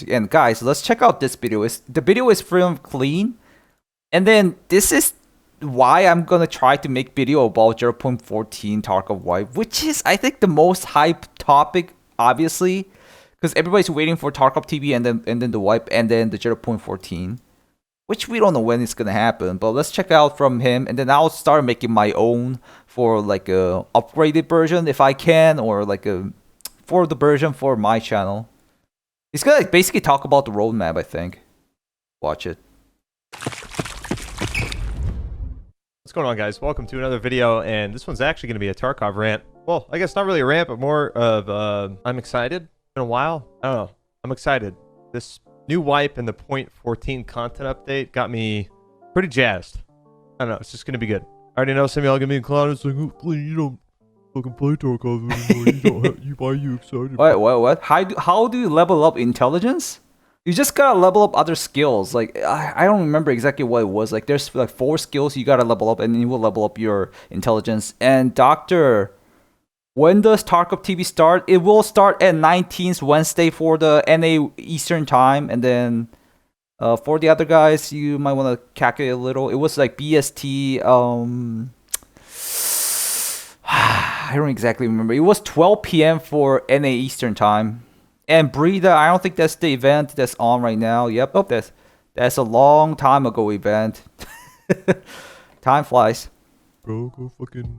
And guys, let's check out this video. The video is from Klean. And then this is why I'm gonna try to make video about 0.14 Tarkov Wipe, which is I think the most hype topic, obviously, because everybody's waiting for Tarkov TV and then the wipe and then the 0.14, which we don't know when it's gonna happen. But let's check out from him, and then I'll start making my own for like a upgraded version if I can, or like for the version for my channel. He's gonna like basically talk about the roadmap, I think. Watch it. What's going on, guys? Welcome to another video, and this one's actually going to be a Tarkov rant. Well, I guess not really a rant, but more of I'm excited. It's been a while. I don't know. I'm excited. This new wipe and the .14 content update got me pretty jazzed. I don't know. It's just going to be good. I already know some of y'all going to be in Klean. It's like, oh, Klean, you don't fucking play Tarkov anymore. Why are you excited? Wait, what? How do you level up intelligence? You just gotta level up other skills. Like I don't remember exactly what it was. Like there's like 4 skills you gotta level up, and then you will level up your intelligence. And Doctor, when does Tarkov TV start? It will start at 19th Wednesday for the NA Eastern time, and then for the other guys, you might want to calculate a little. It was like BST. I don't exactly remember. It was 12 p.m. for NA Eastern time. And Breda, I don't think that's the event that's on right now. Yep, oh, that's a long time ago event. Time flies. Bro, go fucking,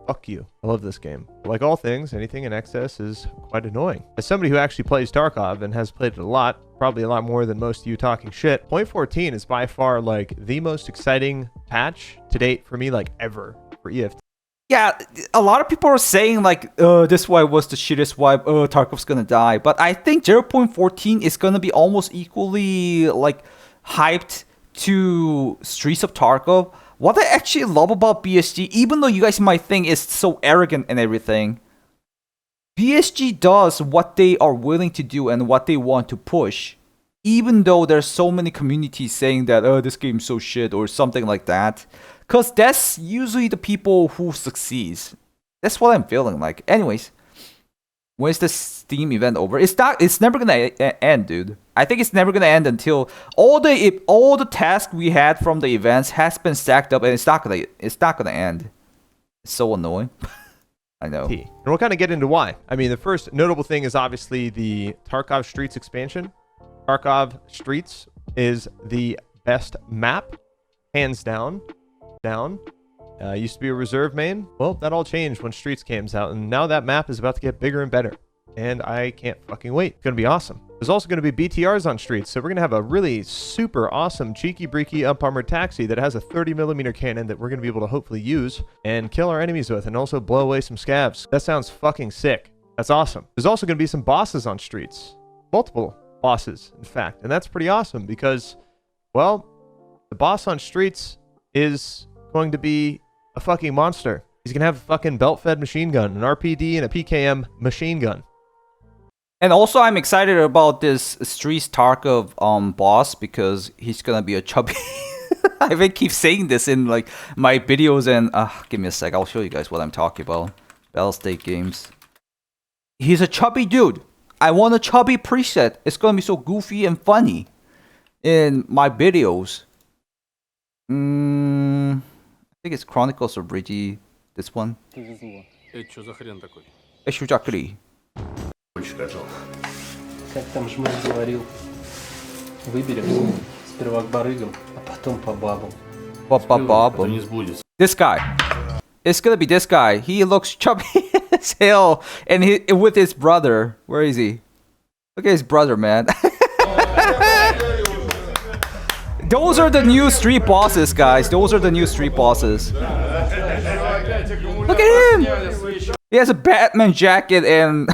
fuck you. I love this game. Like all things, anything in excess is quite annoying. As somebody who actually plays Tarkov and has played it a lot, probably a lot more than most of you talking shit, .14 is by far like the most exciting patch to date for me, like ever, for EFT. Yeah, a lot of people are saying like, this wipe was the shittest wipe, Tarkov's gonna die. But I think 0.14 is gonna be almost equally like hyped to Streets of Tarkov. What I actually love about BSG, even though you guys might think it's so arrogant and everything, BSG does what they are willing to do and what they want to push. Even though there's so many communities saying that, this game's so shit or something like that. Because that's usually the people who succeeds. That's what I'm feeling like. Anyways, when's the Steam event over? It's never gonna end, dude. I think it's never gonna end until all the tasks we had from the events has been stacked up, and it's not gonna end. It's so annoying. I know. And we'll kind of get into why. I mean, the first notable thing is obviously the Tarkov Streets expansion. Tarkov Streets is the best map, hands down. Used to be a reserve main. Well, that all changed when Streets came out, and now that map is about to get bigger and better, and I can't fucking wait. It's gonna be awesome. There's also gonna be BTRs on Streets, so we're gonna have a really super awesome cheeky breaky up armored taxi that has a 30mm cannon that we're gonna be able to hopefully use and kill our enemies with, and also blow away some scavs. That sounds fucking sick. That's awesome. There's also gonna be some bosses on Streets, multiple bosses in fact, and that's pretty awesome because, well, the boss on Streets is going to be a fucking monster. He's gonna have a fucking belt-fed machine gun, an RPD, and a PKM machine gun. And also, I'm excited about this Streets Tarkov boss because he's gonna be a chubby. I will keep saying this in like my videos, and give me a sec. I'll show you guys what I'm talking about. Battlestate games. He's a chubby dude. I want a chubby preset. It's gonna be so goofy and funny in my videos. I think it's Chronicles of Reggie, this one. Это что за хрен такой? Шуджакри. Больше готов. Как там Жмых говорил, выберемся сперва к барыгам, а потом по бабам. Это не сбудется. This guy. It's gonna be this guy. He looks chubby as hell, and he with his brother. Where is he? Look at his brother, man. Those are the new street bosses, guys. Those are the new street bosses. Look at him! He has a Batman jacket, and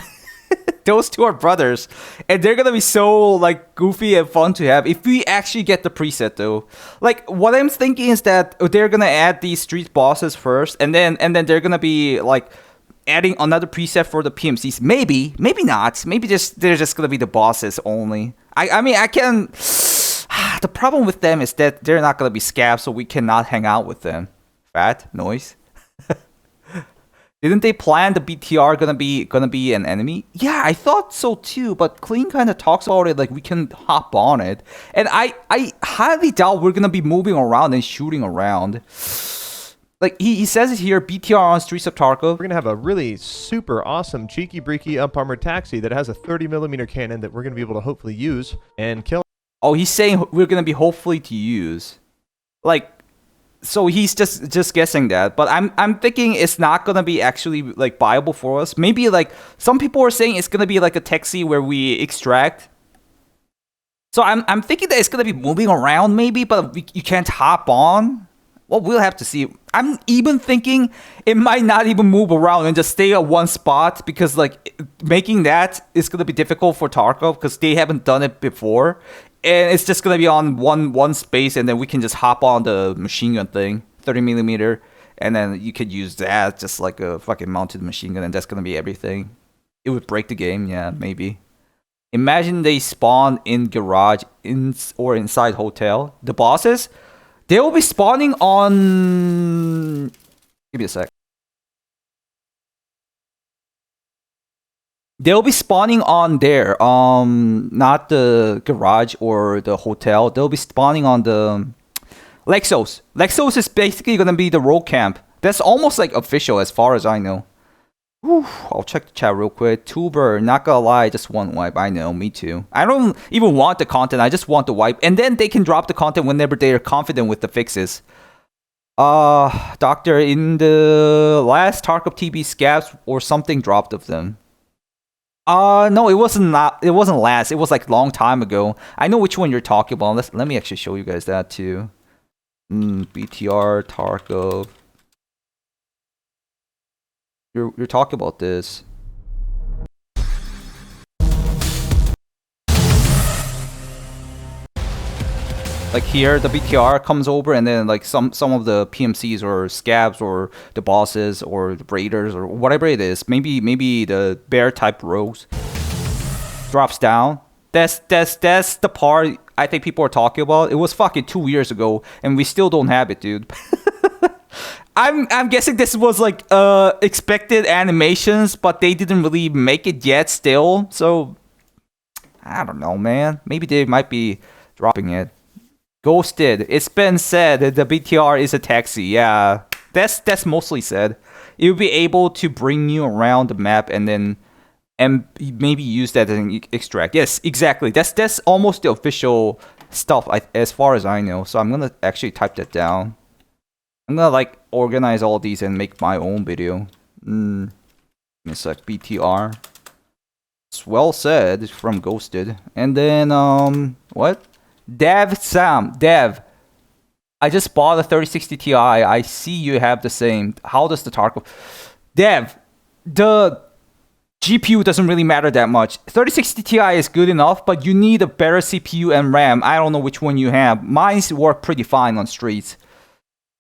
those two are brothers. And they're gonna be so like goofy and fun to have if we actually get the preset, though. Like what I'm thinking is that they're gonna add these street bosses first, and then they're gonna be like adding another preset for the PMCs. Maybe not. Maybe they're just gonna be the bosses only. I mean I can. The problem with them is that they're not going to be scabs, so we cannot hang out with them. Fat noise. Didn't they plan the BTR gonna be an enemy? Yeah, I thought so too, but Klean kind of talks about it like we can hop on it. And I highly doubt we're gonna be moving around and shooting around. Like he says it here, BTR on Streets of Tarkov. We're gonna have a really super awesome cheeky breaky up armored taxi that has a 30mm cannon that we're gonna be able to hopefully use and kill. Oh, he's saying we're gonna be hopefully to use. Like, so he's just guessing that, but I'm thinking it's not gonna be actually like viable for us. Maybe like some people are saying it's gonna be like a taxi where we extract. So I'm thinking that it's gonna be moving around maybe, but you can't hop on. Well, we'll have to see. I'm even thinking it might not even move around and just stay at one spot because like making that is gonna be difficult for Tarkov because they haven't done it before. And it's just gonna be on one space, and then we can just hop on the machine gun thing, 30mm, and then you could use that just like a fucking mounted machine gun, and that's gonna be everything. It would break the game, yeah, maybe. Imagine they spawn in garage or inside hotel. The bosses, they will be spawning on. Give me a sec. They'll be spawning on there, not the garage or the hotel. They'll be spawning on the Lexos. Lexos is basically gonna be the road camp. That's almost like official as far as I know. Whew, I'll check the chat real quick. Tuber, not gonna lie, just one wipe. I know, me too. I don't even want the content. I just want the wipe, and then they can drop the content whenever they are confident with the fixes. Doctor, in the last Tarkov TV scabs or something dropped of them. No, it wasn't last. It was like long time ago. I know which one you're talking about. Let me actually show you guys that too. BTR Tarkov. You're talking about this. Like here, the BTR comes over, and then like some of the PMCs or scabs or the bosses or the raiders or whatever it is, maybe the bear type rogues drops down. That's the part I think people are talking about. It was fucking 2 years ago, and we still don't have it, dude. I'm guessing this was like expected animations, but they didn't really make it yet still. So I don't know, man. Maybe they might be dropping it. Ghosted. It's been said that the BTR is a taxi. Yeah, that's mostly said. It will be able to bring you around the map and maybe use that and extract. Yes, exactly. That's almost the official stuff as far as I know. So I'm gonna actually type that down. I'm gonna like organize all these and make my own video. It's like BTR. It's well said from Ghosted. And then what? Dev Sam, Dev, I just bought a 3060 Ti. I see you have the same. How does the Tarkov? Dev, the GPU doesn't really matter that much. 3060 Ti is good enough, but you need a better CPU and RAM. I don't know which one you have. Mine's work pretty fine on streets.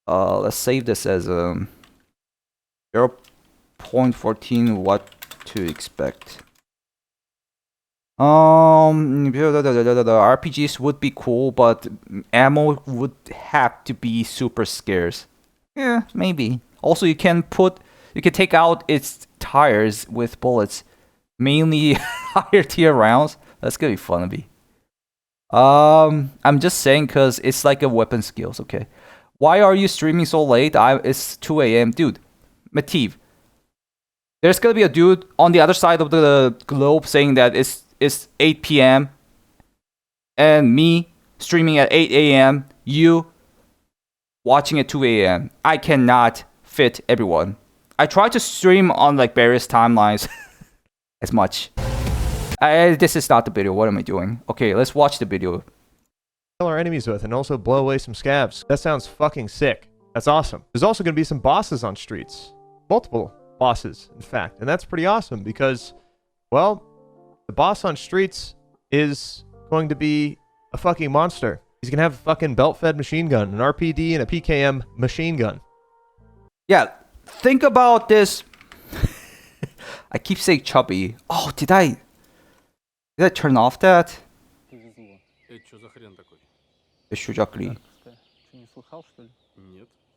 Let's save this as 0.14. What to expect? The RPGs would be cool, but ammo would have to be super scarce. Yeah, maybe. Also, you can take out its tires with bullets, mainly higher tier rounds. That's gonna be fun to be. I'm just saying because it's like a weapon skills. Okay, why are you streaming so late? It's 2 a.m. Dude, Mativ. There's gonna be a dude on the other side of the globe saying that it's 8 p.m. and me streaming at 8 a.m. You watching at 2 a.m. I cannot fit everyone. I try to stream on like various timelines as much. This is not the video. What am I doing? Okay, let's watch the video. Kill our enemies with and also blow away some scabs. That sounds fucking sick. That's awesome. There's also going to be some bosses on streets. Multiple bosses, in fact. And that's pretty awesome because, well, the boss on streets is going to be a fucking monster. He's going to have a fucking belt-fed machine gun, an RPD, and a PKM machine gun. Yeah, think about this. I keep saying chubby. Oh, did I turn off that? Exactly.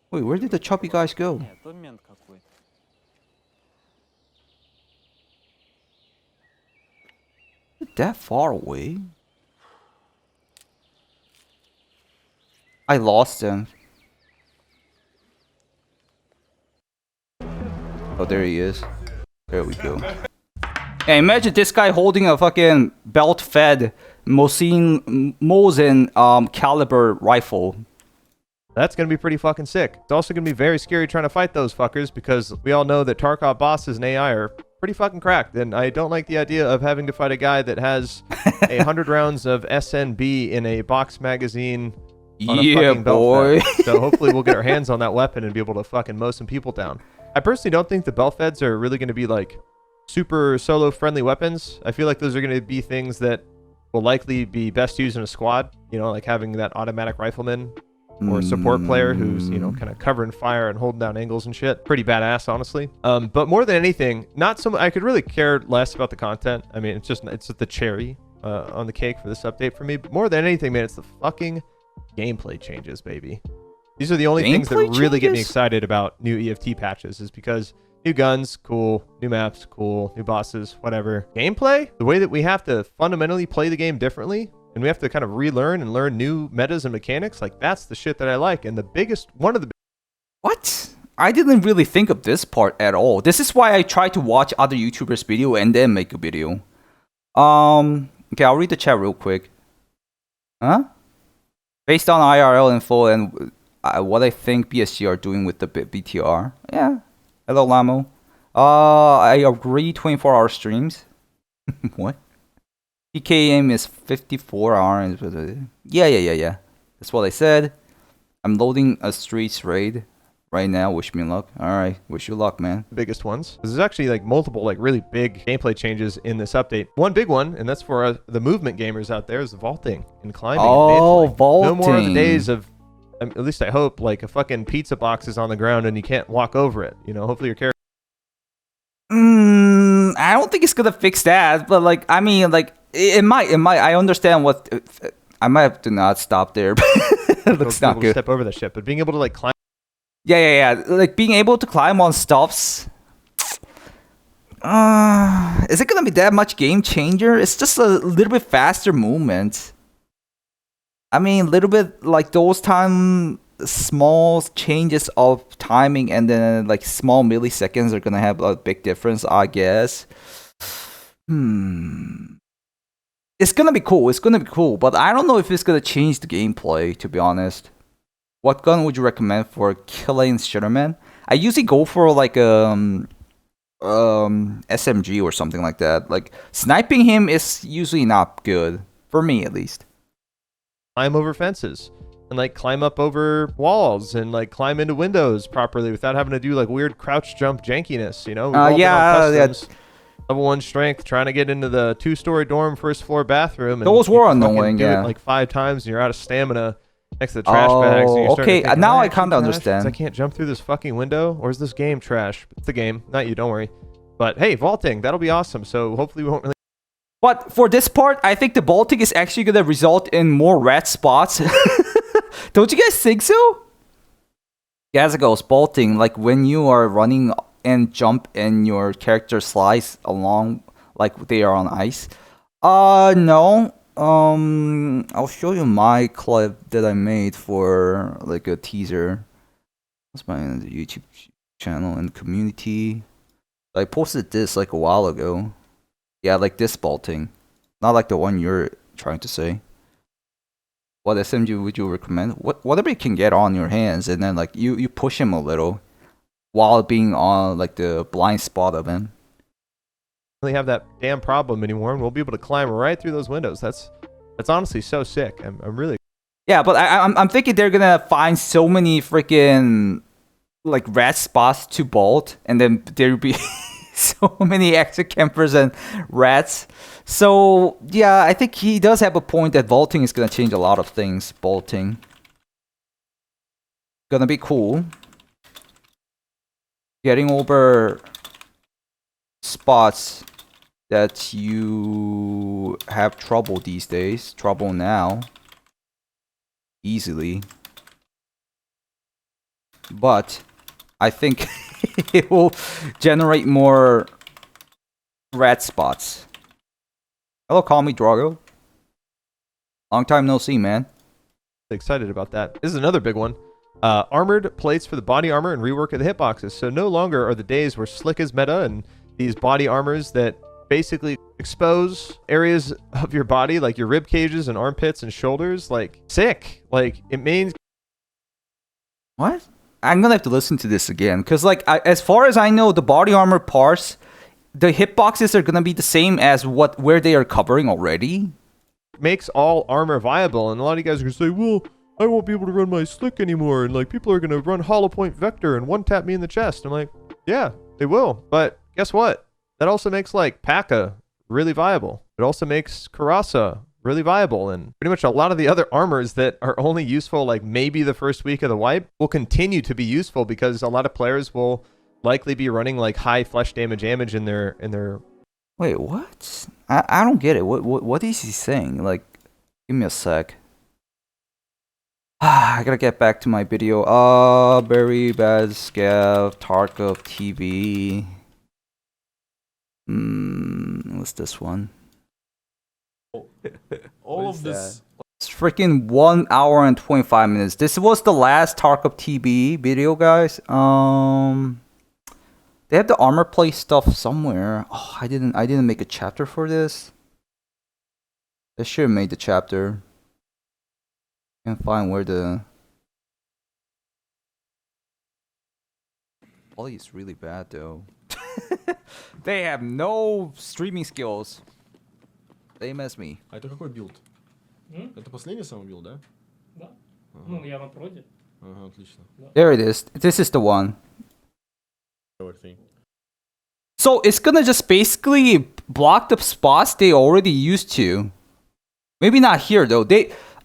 Wait, where did the chubby guys go? that far away? I lost him. Oh, there he is. There we go. And imagine this guy holding a fucking belt-fed Mosin caliber rifle. That's going to be pretty fucking sick. It's also going to be very scary trying to fight those fuckers because we all know that Tarkov bosses and AI are pretty fucking cracked. And I don't like the idea of having to fight a guy that has 100 rounds of SNB in a box magazine on a fucking belt fed. So hopefully we'll get our hands on that weapon and be able to fucking mow some people down. I personally don't think the belt feds are really going to be like super solo friendly weapons. I feel like those are going to be things that will likely be best used in a squad, you know, like having that automatic rifleman or a support player who's, you know, kind of covering fire and holding down angles and shit. Pretty badass, honestly. But more than anything, not so much, I could really care less about the content. I mean, it's just the cherry on the cake for this update for me. But more than anything, man, it's the fucking gameplay changes, baby. These are the only things that really get me excited about new EFT patches, is because new guns, cool. New maps, cool. New bosses, whatever. Gameplay, the way that we have to fundamentally play the game differently, and we have to kind of relearn and learn new metas and mechanics, like that's the shit that I like. And the biggest, one of the... What? I didn't really think of this part at all. This is why I try to watch other YouTubers' video and then make a video. Okay, I'll read the chat real quick. Huh? Based on IRL info and what I think BSG are doing with the BTR. Yeah. Hello, Lamo. I agree, 24-hour streams. What? PKM is 54 hours. Yeah. That's what I said. I'm loading a Streets raid right now. Wish me luck. Alright, wish you luck, man. Biggest ones. There's actually like multiple like really big gameplay changes in this update. One big one, and that's for the movement gamers out there, is the vaulting and climbing. Oh, and vaulting. No more of the days of, at least I hope, like a fucking pizza box is on the ground and you can't walk over it. You know, hopefully your character... I don't think it's gonna fix that, but like, I mean, like, it might. I understand what. I might have to not stop there. It looks not good. Step over that shit, but being able to like climb. Yeah. Like being able to climb on stuffs. Is it gonna be that much game changer? It's just a little bit faster movement. I mean, a little bit like those small changes of timing, and then like small milliseconds are gonna have a big difference, I guess. It's gonna be cool, but I don't know if it's gonna change the gameplay, to be honest. What gun would you recommend for killing Shitterman? I usually go for like SMG or something like that. Like sniping him is usually not good, for me at least. Climb over fences and like climb up over walls and like climb into windows properly without having to do like weird crouch jump jankiness, you know? Yeah. Level 1 strength, trying to get into the 2-story dorm, 1st floor bathroom. And those were annoying, do it like 5 times and you're out of stamina next to the trash bags. And you're okay, to think, now I kind of understand. I can't jump through this fucking window, or is this game trash? It's the game, not you, don't worry. But hey, vaulting, that'll be awesome. So hopefully we won't really... But for this part, I think the vaulting is actually going to result in more red spots. Don't you guys think so? As it goes, vaulting, like when you are running and jump and your character slides along like they are on ice. No. I'll show you my clip that I made for like a teaser. That's my YouTube channel and community. I posted this like a while ago. Yeah, like this vaulting. Not like the one you're trying to say. What SMG would you recommend? Whatever you can get on your hands, and then like you push him a little while being on like the blind spot of him. Really have that damn problem anymore, and we'll be able to climb right through those windows. That's honestly so sick. I'm really... Yeah, but I'm thinking they're gonna find so many freaking like red spots to vault, and then there'll be so many extra campers and rats. So yeah, I think he does have a point that vaulting is gonna change a lot of things. Vaulting gonna be cool. Getting over spots that you have trouble these days. Trouble now. Easily. But I think it will generate more red spots. Hello, call me Drago. Long time no see, man. Excited about that. This is another big one. Armored plates for the body armor and rework of the hitboxes. So no longer are the days where slick is meta and these body armors that basically expose areas of your body, like your rib cages and armpits and shoulders, like sick. Like it means What? I'm gonna have to listen to this again, because like as far as I know, the body armor parts, the hitboxes are gonna be the same as where they are covering already. makes all armor viable. And a lot of you guys are gonna say, well, I won't be able to run my slick anymore, and like people are gonna run hollow point vector and one tap me in the chest. I'm like, yeah, they will. But guess what? That also makes like P.A.K.A. really viable. It also makes Karasa really viable, and pretty much a lot of the other armors that are only useful like maybe the first week of the wipe will continue to be useful because a lot of players will likely be running like high flesh damage in their Wait, what? I don't get it. What is he saying? Like, give me a sec. I gotta get back to my video. Very bad scav, Tarkov TV. What's this one? All of this. It's freaking 1 hour and 25 minutes. This was the last Tarkov TV video, guys. They have the armor plate stuff somewhere. Oh, I didn't make a chapter for this. I should have made the chapter. Can't find where the quality is really bad though. They have no streaming skills. Same as me. А это какой билд? Это последний самый билд, да? Да. Ну, я на проде. Ага, отлично. There it is. This is the one. Everything. So it's gonna just basically block the spots they already used to. Maybe not here though.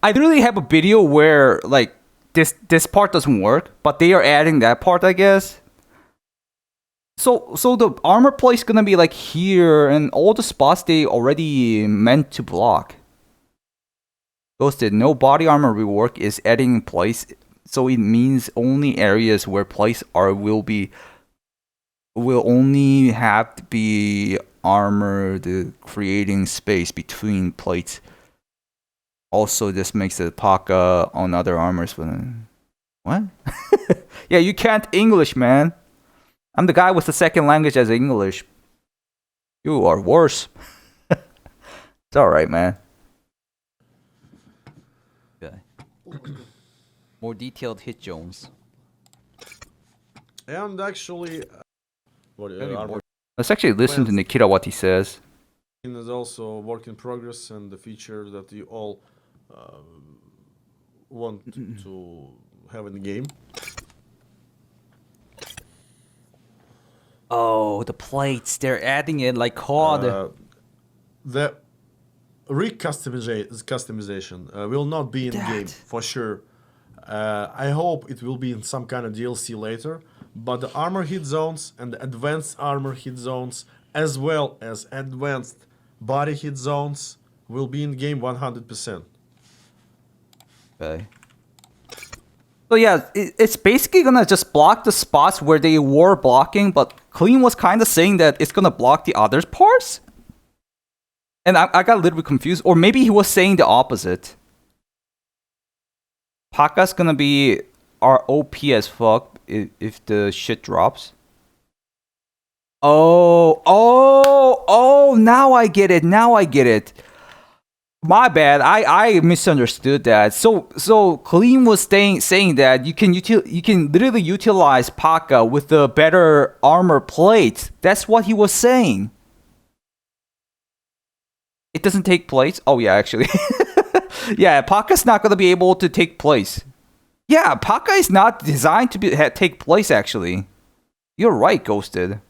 I literally have a video where like this part doesn't work, but they are adding that part, I guess. So the armor plate's gonna be like here, and all the spots they already meant to block. Ghosted, no body armor rework is adding in place, so it means only areas where plates will only have to be armored, creating space between plates. Also, this makes the P.A.K.A. on other armors. What? Yeah, you can't English, man. I'm the guy with the second language as English. You are worse. It's alright, man. Okay. More detailed hit Jones. And actually, armor Let's actually listen to Nikita what he says. is also work in progress and the feature that you all want to have in the game. Oh, the plates. They're adding it like COD. The rig customization will not be in the game for sure. I hope it will be in some kind of DLC later, but the armor hit zones and the advanced armor hit zones as well as advanced body hit zones will be in the game 100%. Okay. So yeah, it's basically gonna just block the spots where they were blocking, but Klean was kind of saying that it's gonna block the other parts. And I got a little bit confused, or maybe he was saying the opposite. P.A.K.A.'s gonna be our OP as fuck if the shit drops. Oh, now I get it. My bad. I misunderstood that. So Klean was saying that you can literally utilize P.A.K.A. with the better armor plate. That's what he was saying. It doesn't take place. Oh yeah, actually. Yeah, P.A.K.A.'s not gonna be able to take place. Yeah, P.A.K.A. is not designed to take place. Actually, you're right, Ghosted.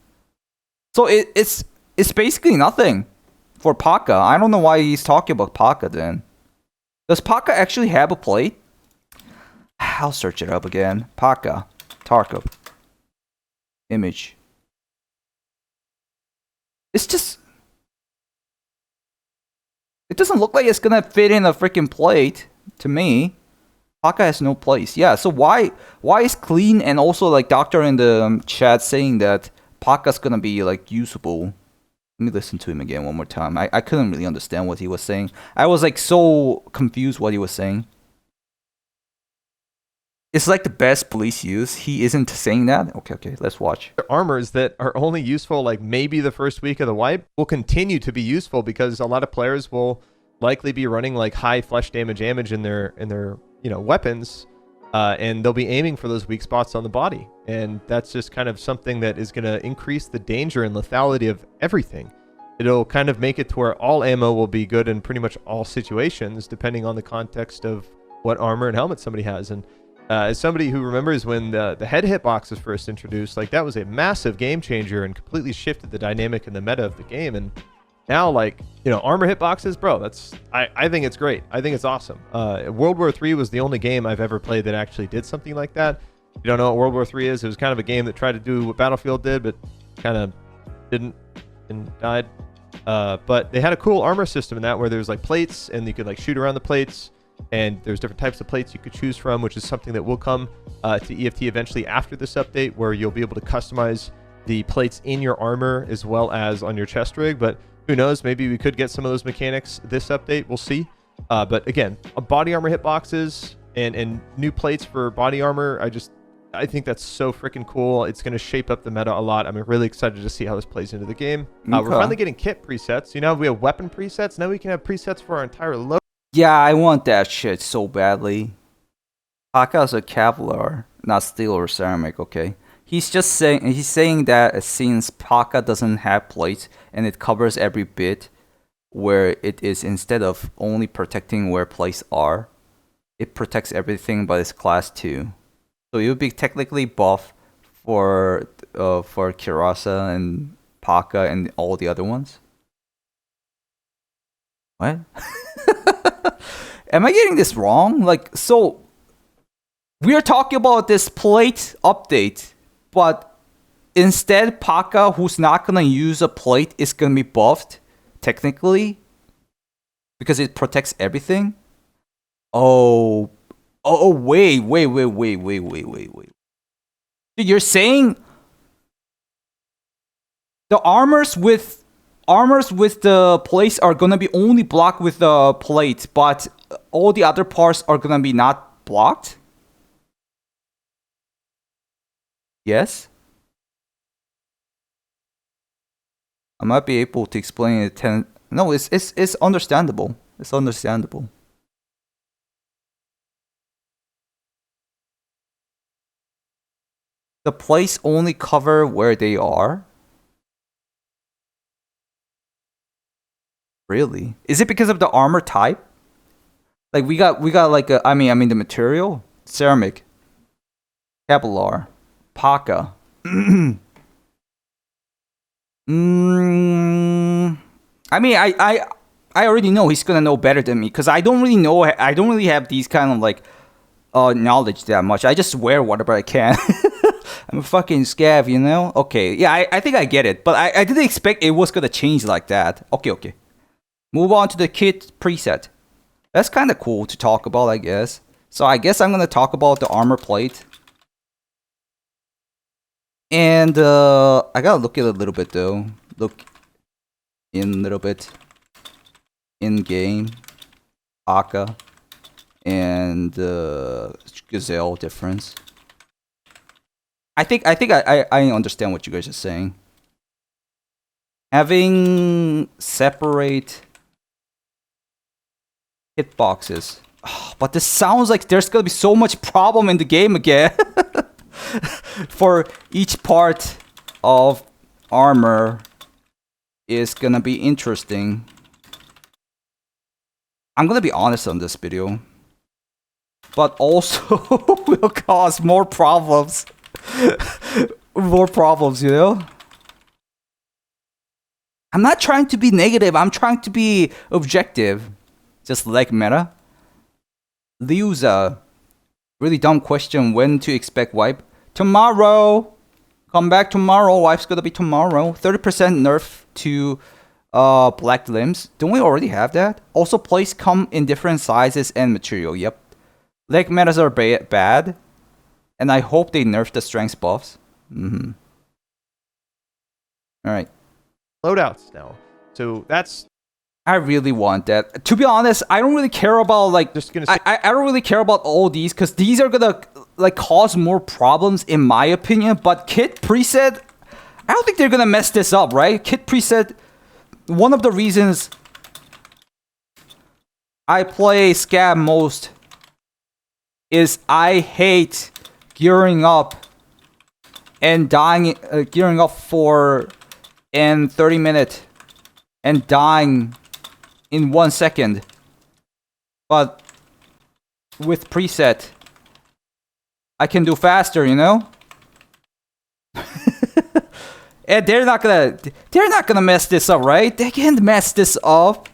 So it's basically nothing for P.A.K.A. I don't know why he's talking about P.A.K.A. then. Does P.A.K.A. actually have a plate? I'll search it up again. P.A.K.A. Tarkov. Image. It's just... It doesn't look like it's gonna fit in a freaking plate to me. P.A.K.A. has no place. Yeah, so why is Klean and also like Doctor in the chat saying that P.A.K.A.'s gonna be like usable? Let me listen to him again one more time. I couldn't really understand what he was saying. I was like so confused what he was saying. It's like the best police use. He isn't saying that? Okay, let's watch. Armors that are only useful like maybe the first week of the wipe will continue to be useful because a lot of players will likely be running like high flesh damage in their weapons, and they'll be aiming for those weak spots on the body, and that's just kind of something that is going to increase the danger and lethality of everything. It'll kind of make it to where all ammo will be good in pretty much all situations, depending on the context of what armor and helmet somebody has. And as somebody who remembers when the head hitbox was first introduced, like that was a massive game changer and completely shifted the dynamic and the meta of the game. And now, like, armor hitboxes, bro, I think it's great. I think it's awesome. World War III was the only game I've ever played that actually did something like that. If you don't know what World War III is, it was kind of a game that tried to do what Battlefield did, but kind of didn't and died. But they had a cool armor system in that where there's like plates and you could like shoot around the plates. And there's different types of plates you could choose from, which is something that will come to EFT eventually after this update, where you'll be able to customize the plates in your armor as well as on your chest rig. But who knows, maybe we could get some of those mechanics this update. We'll see. But again, body armor hitboxes and new plates for body armor, I think that's so freaking cool. It's going to shape up the meta a lot. I'm really excited to see how this plays into the game. We're finally getting kit presets. We have weapon presets. Now we can have presets for our entire load. Yeah, I want that shit so badly. Paka's a Kevlar, not steel or ceramic, okay? He's saying that since Paka doesn't have plates and it covers every bit where it is, instead of only protecting where plates are, it protects everything but it's class 2. So it would be technically buff for Kirasa and Paka and all the other ones. What? Am I getting this wrong? Like, so we are talking about this plate update, but instead Paka, who's not gonna use a plate, is gonna be buffed technically because it protects everything. Oh, wait. Dude, you're saying the armors with the plates are gonna be only blocked with the plate, but all the other parts are gonna be not blocked? Yes? I might be able to explain it. No, it's understandable. It's understandable. The plates only cover where they are? Really? Is it because of the armor type? Like we got like I mean the material, ceramic, Kevlar, Paka. I mean I already know he's gonna know better than me because I don't really know. I don't really have these kind of like knowledge that much. I just wear whatever I can. I'm a fucking scav, Okay, yeah, I think I get it, but I didn't expect it was gonna change like that. Okay. Move on to the kit preset. That's kind of cool to talk about, I guess. So I guess I'm going to talk about the armor plate. And I got to look at it a little bit, though. Look in a little bit. In-game. Aka. And Gazelle difference. I think I understand what you guys are saying. Having separate hitboxes. Oh, but this sounds like there's gonna be so much problem in the game again. For each part of armor is gonna be interesting. I'm gonna be honest on this video. But also will cause more problems. More problems, I'm not trying to be negative, I'm trying to be objective. Just like meta. Liuza. Really dumb question. When to expect wipe? Tomorrow. Come back tomorrow. Wipe's gonna be tomorrow. 30% nerf to black limbs. Don't we already have that? Also, plates come in different sizes and material. Yep. Leg metas are bad. And I hope they nerf the strength buffs. Alright. loadouts now. So that's I really want that. To be honest, I don't really care about like Just gonna say- I don't really care about all these because these are gonna like cause more problems in my opinion. But kit preset, I don't think they're gonna mess this up, right? Kit preset. One of the reasons I play scab most is I hate gearing up and dying, gearing up for in 30 minutes and dying in 1 second. But with preset, I can do faster, you know? And they're not gonna mess this up, right? They can't mess this up.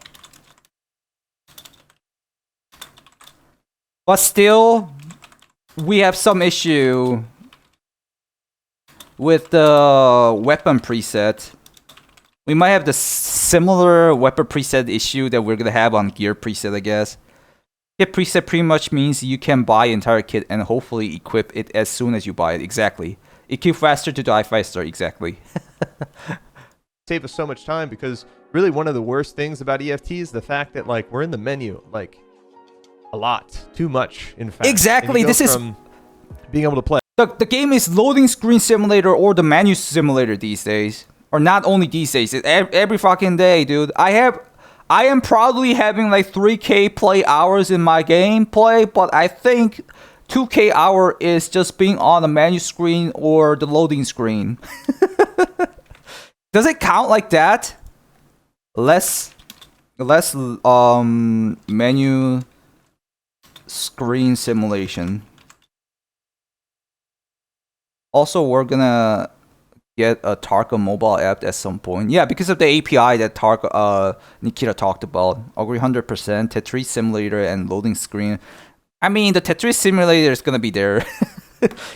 But still, we have some issue with the weapon preset. We might have the similar weapon preset issue that we're gonna have on gear preset, I guess. Kit preset pretty much means you can buy entire kit and hopefully equip it as soon as you buy it. Exactly. Equip faster to die faster. Exactly. save us so much time, because really one of the worst things about EFT is the fact that like we're in the menu like a lot, too much in fact. Exactly. This is from being able to play. the game is loading screen simulator or the menu simulator these days. Or not only these days, every fucking day, dude. I am probably having like 3K play hours in my gameplay, but I think 2K hour is just being on the menu screen or the loading screen. Does it count like that? Less menu screen simulation. Also, we're gonna get a Tarkov mobile app at some point. Yeah, because of the API that Nikita talked about. Agree 100%. Tetris simulator and loading screen. I mean, the Tetris simulator is gonna be there,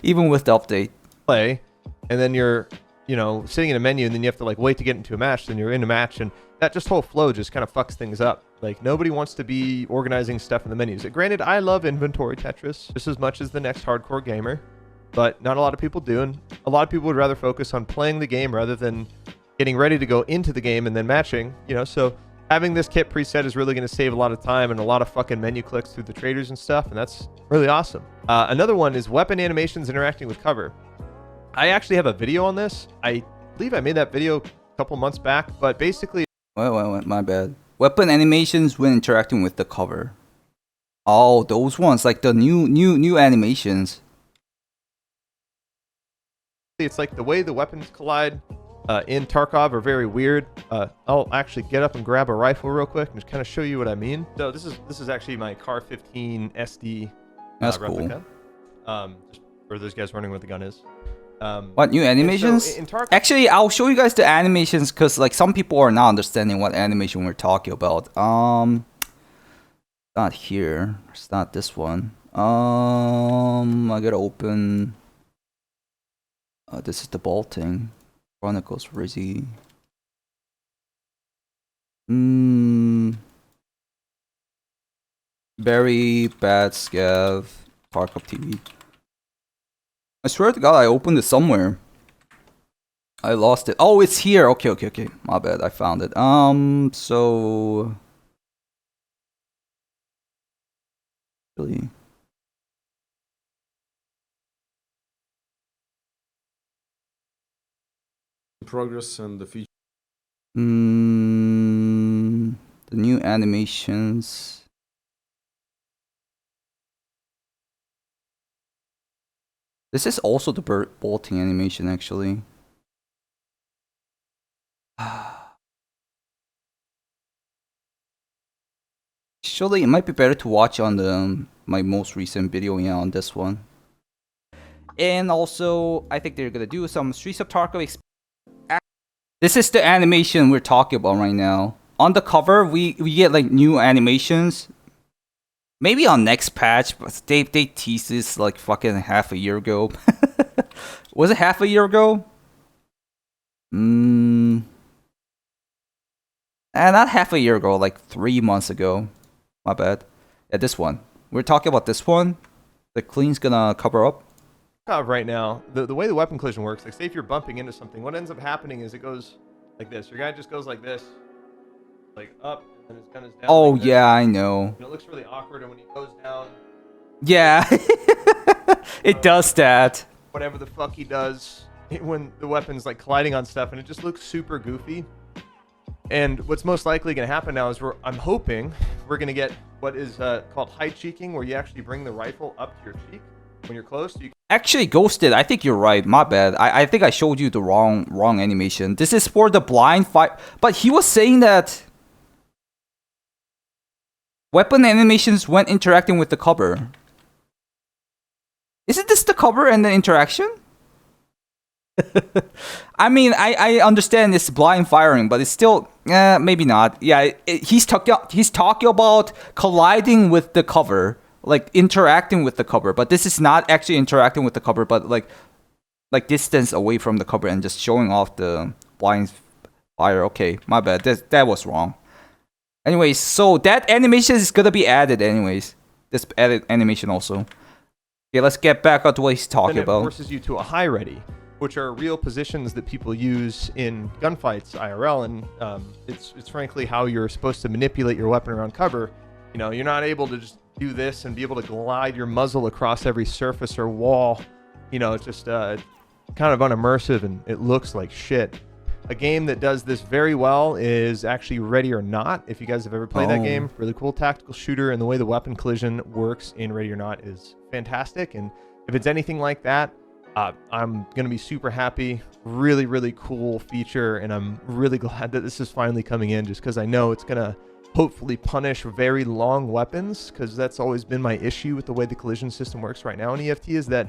even with the update. Play, and then you're, you know, sitting in a menu, and then you have to like wait to get into a match. Then you're in a match, and that just whole flow just kind of fucks things up. Like nobody wants to be organizing stuff in the menus. Granted, I love inventory Tetris just as much as the next hardcore gamer, but not a lot of people do, and a lot of people would rather focus on playing the game rather than getting ready to go into the game and then matching, you know. So having this kit preset is really going to save a lot of time and a lot of fucking menu clicks through the traders and stuff, and that's really awesome. Another one is weapon animations interacting with cover. I actually have a video on this. I believe I made that video a couple months back, but basically... Wait, my bad. Weapon animations when interacting with the cover. Oh, those ones, like the new animations. It's like the way the weapons collide in Tarkov are very weird. I'll actually get up and grab a rifle real quick and just kind of show you what I mean. So this is actually my Car 15 SD That's replica. Just for those guys wondering what the gun is. What new animations? So in Tarkov, Actually, I'll show you guys the animations because like some people are not understanding what animation we're talking about. Not here. It's not this one. I gotta open. This is the bolting. Chronicles Rizzy. Very bad scav. Tarkov TV. I swear to God, I opened it somewhere. I lost it. Oh, it's here. Okay. My bad. I found it. So really. Progress and the feature. The new animations. This is also the bolting animation, actually. Actually, it might be better to watch on the my most recent video, yeah, on this one. And also, I think they're gonna do some Streets of Tarkov. This is the animation we're talking about right now. On the cover, we get like new animations. Maybe on next patch, but they teased this like fucking half a year ago. Was it half a year ago? Not half a year ago, like 3 months ago. My bad. Yeah, this one. We're talking about this one. The Klean's gonna cover up. right now, the way the weapon collision works, like say if you're bumping into something, what ends up happening is it goes like this. Your guy just goes like this, like up, and his gun is down. Oh like this. yeah, I know. And it looks really awkward, and when he goes down, Yeah, it does that. whatever the fuck he does, when the weapon's like colliding on stuff, and it just looks super goofy. And what's most likely going to happen now is I'm hoping we're going to get what is called high cheeking, where you actually bring the rifle up to your cheek when you're close. So you Actually, Ghosted, I think you're right. My bad. I think I showed you the wrong animation. This is for the blind fight. But he was saying that weapon animations when interacting with the cover. Isn't this the cover and the interaction? I mean, I understand it's blind firing, but it's still maybe not. Yeah, he's talking about colliding with the cover, like interacting with the cover. But this is not actually interacting with the cover, but like distance away from the cover and just showing off the blind fire. Okay, my bad. That was wrong. Anyways, so that animation is gonna be added anyways. This added animation also. Okay, let's get back onto what he's talking then it about. forces you to a high ready, which are real positions that people use in gunfights IRL, and it's frankly how you're supposed to manipulate your weapon around cover. You know, you're not able to just do this and be able to glide your muzzle across every surface or wall. You know, it's just kind of unimmersive, and it looks like shit. A game that does this very well is actually Ready or Not. If you guys have ever played that game, really cool tactical shooter, and the way the weapon collision works in Ready or Not is fantastic. And if it's anything like that, I'm going to be super happy. Really, really cool feature, and I'm really glad that this is finally coming in, just because I know it's going to hopefully punish very long weapons, because that's always been my issue with the way the collision system works right now in EFT, is that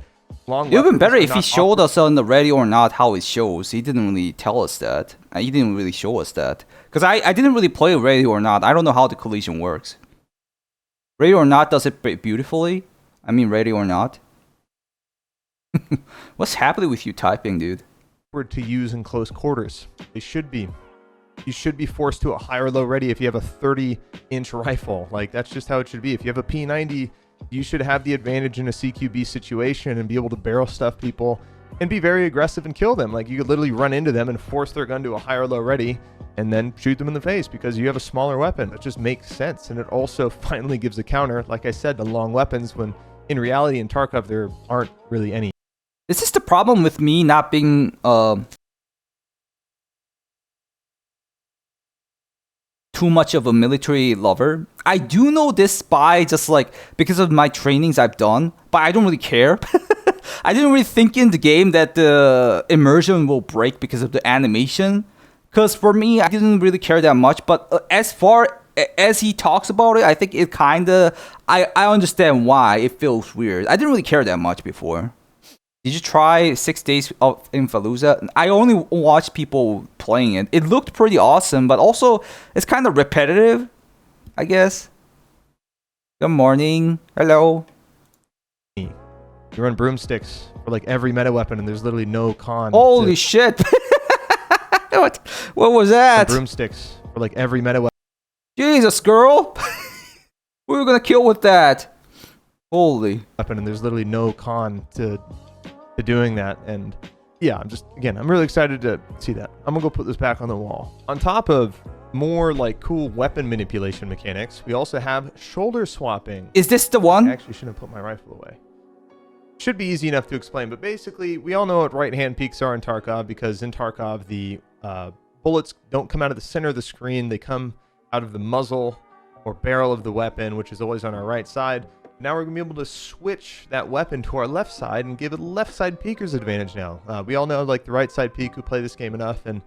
long It would have been better if he not showed us on the Ready or Not how it shows. He didn't really tell us that. He didn't really show us that. Because I didn't really play Ready or Not. I don't know how the collision works. Ready or Not does it beautifully. I mean, Ready or Not. What's happening with you typing, dude? to use in close quarters. They should be. You should be forced to a high or low ready if you have a 30-inch rifle. Like, that's just how it should be. If you have a P90, you should have the advantage in a CQB situation and be able to barrel stuff people and be very aggressive and kill them. Like, you could literally run into them and force their gun to a high or low ready and then shoot them in the face because you have a smaller weapon. It just makes sense. And it also finally gives a counter, like I said, to long weapons, when in reality in Tarkov there aren't really any. This is the problem with me not being too much of a military lover. I do know this by just like because of my trainings I've done, but I don't really care. I didn't really think in the game that the immersion will break because of the animation. Because for me, I didn't really care that much. But as far as he talks about it, I think it kind of... I understand why it feels weird. I didn't really care that much before. Did you try 6 Days in Fallujah? I only watched people playing it. It looked pretty awesome, but also it's kind of repetitive, I guess. Good morning. Hello. You run broomsticks for like every meta weapon, and there's literally no con. Holy shit. What was that? Broomsticks for like every meta weapon. Jesus, girl. We were gonna kill with that. Holy. And there's literally no con to doing that. And yeah, I'm really excited to see that. I'm gonna go put this back on the wall. On top of more like cool weapon manipulation mechanics, we also have shoulder swapping. Is this the one? I actually shouldn't have put my rifle away. Should be easy enough to explain, but basically we all know what right hand peaks are in Tarkov, because in Tarkov the bullets don't come out of the center of the screen, they come out of the muzzle or barrel of the weapon, which is always on our right side. Now we're going to be able to switch that weapon to our left side and give it left side peeker's advantage now. We all know like the right side peek who play this game enough, and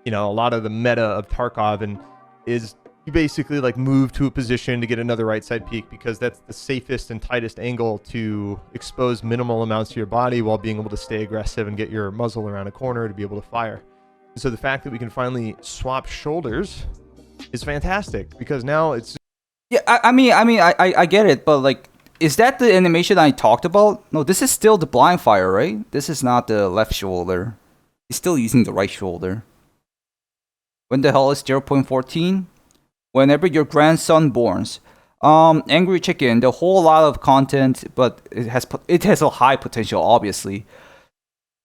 you know a lot of the meta of Tarkov and is you basically like move to a position to get another right side peek, because that's the safest and tightest angle to expose minimal amounts of your body while being able to stay aggressive and get your muzzle around a corner to be able to fire. And so the fact that we can finally swap shoulders is fantastic, because now it's... Yeah, I get it, but like, is that the animation I talked about? No, this is still the blind fire, right? This is not the left shoulder. He's still using the right shoulder. When the hell is 0.14? Whenever your grandson borns. Angry Chicken, the whole lot of content, but it has a high potential, obviously.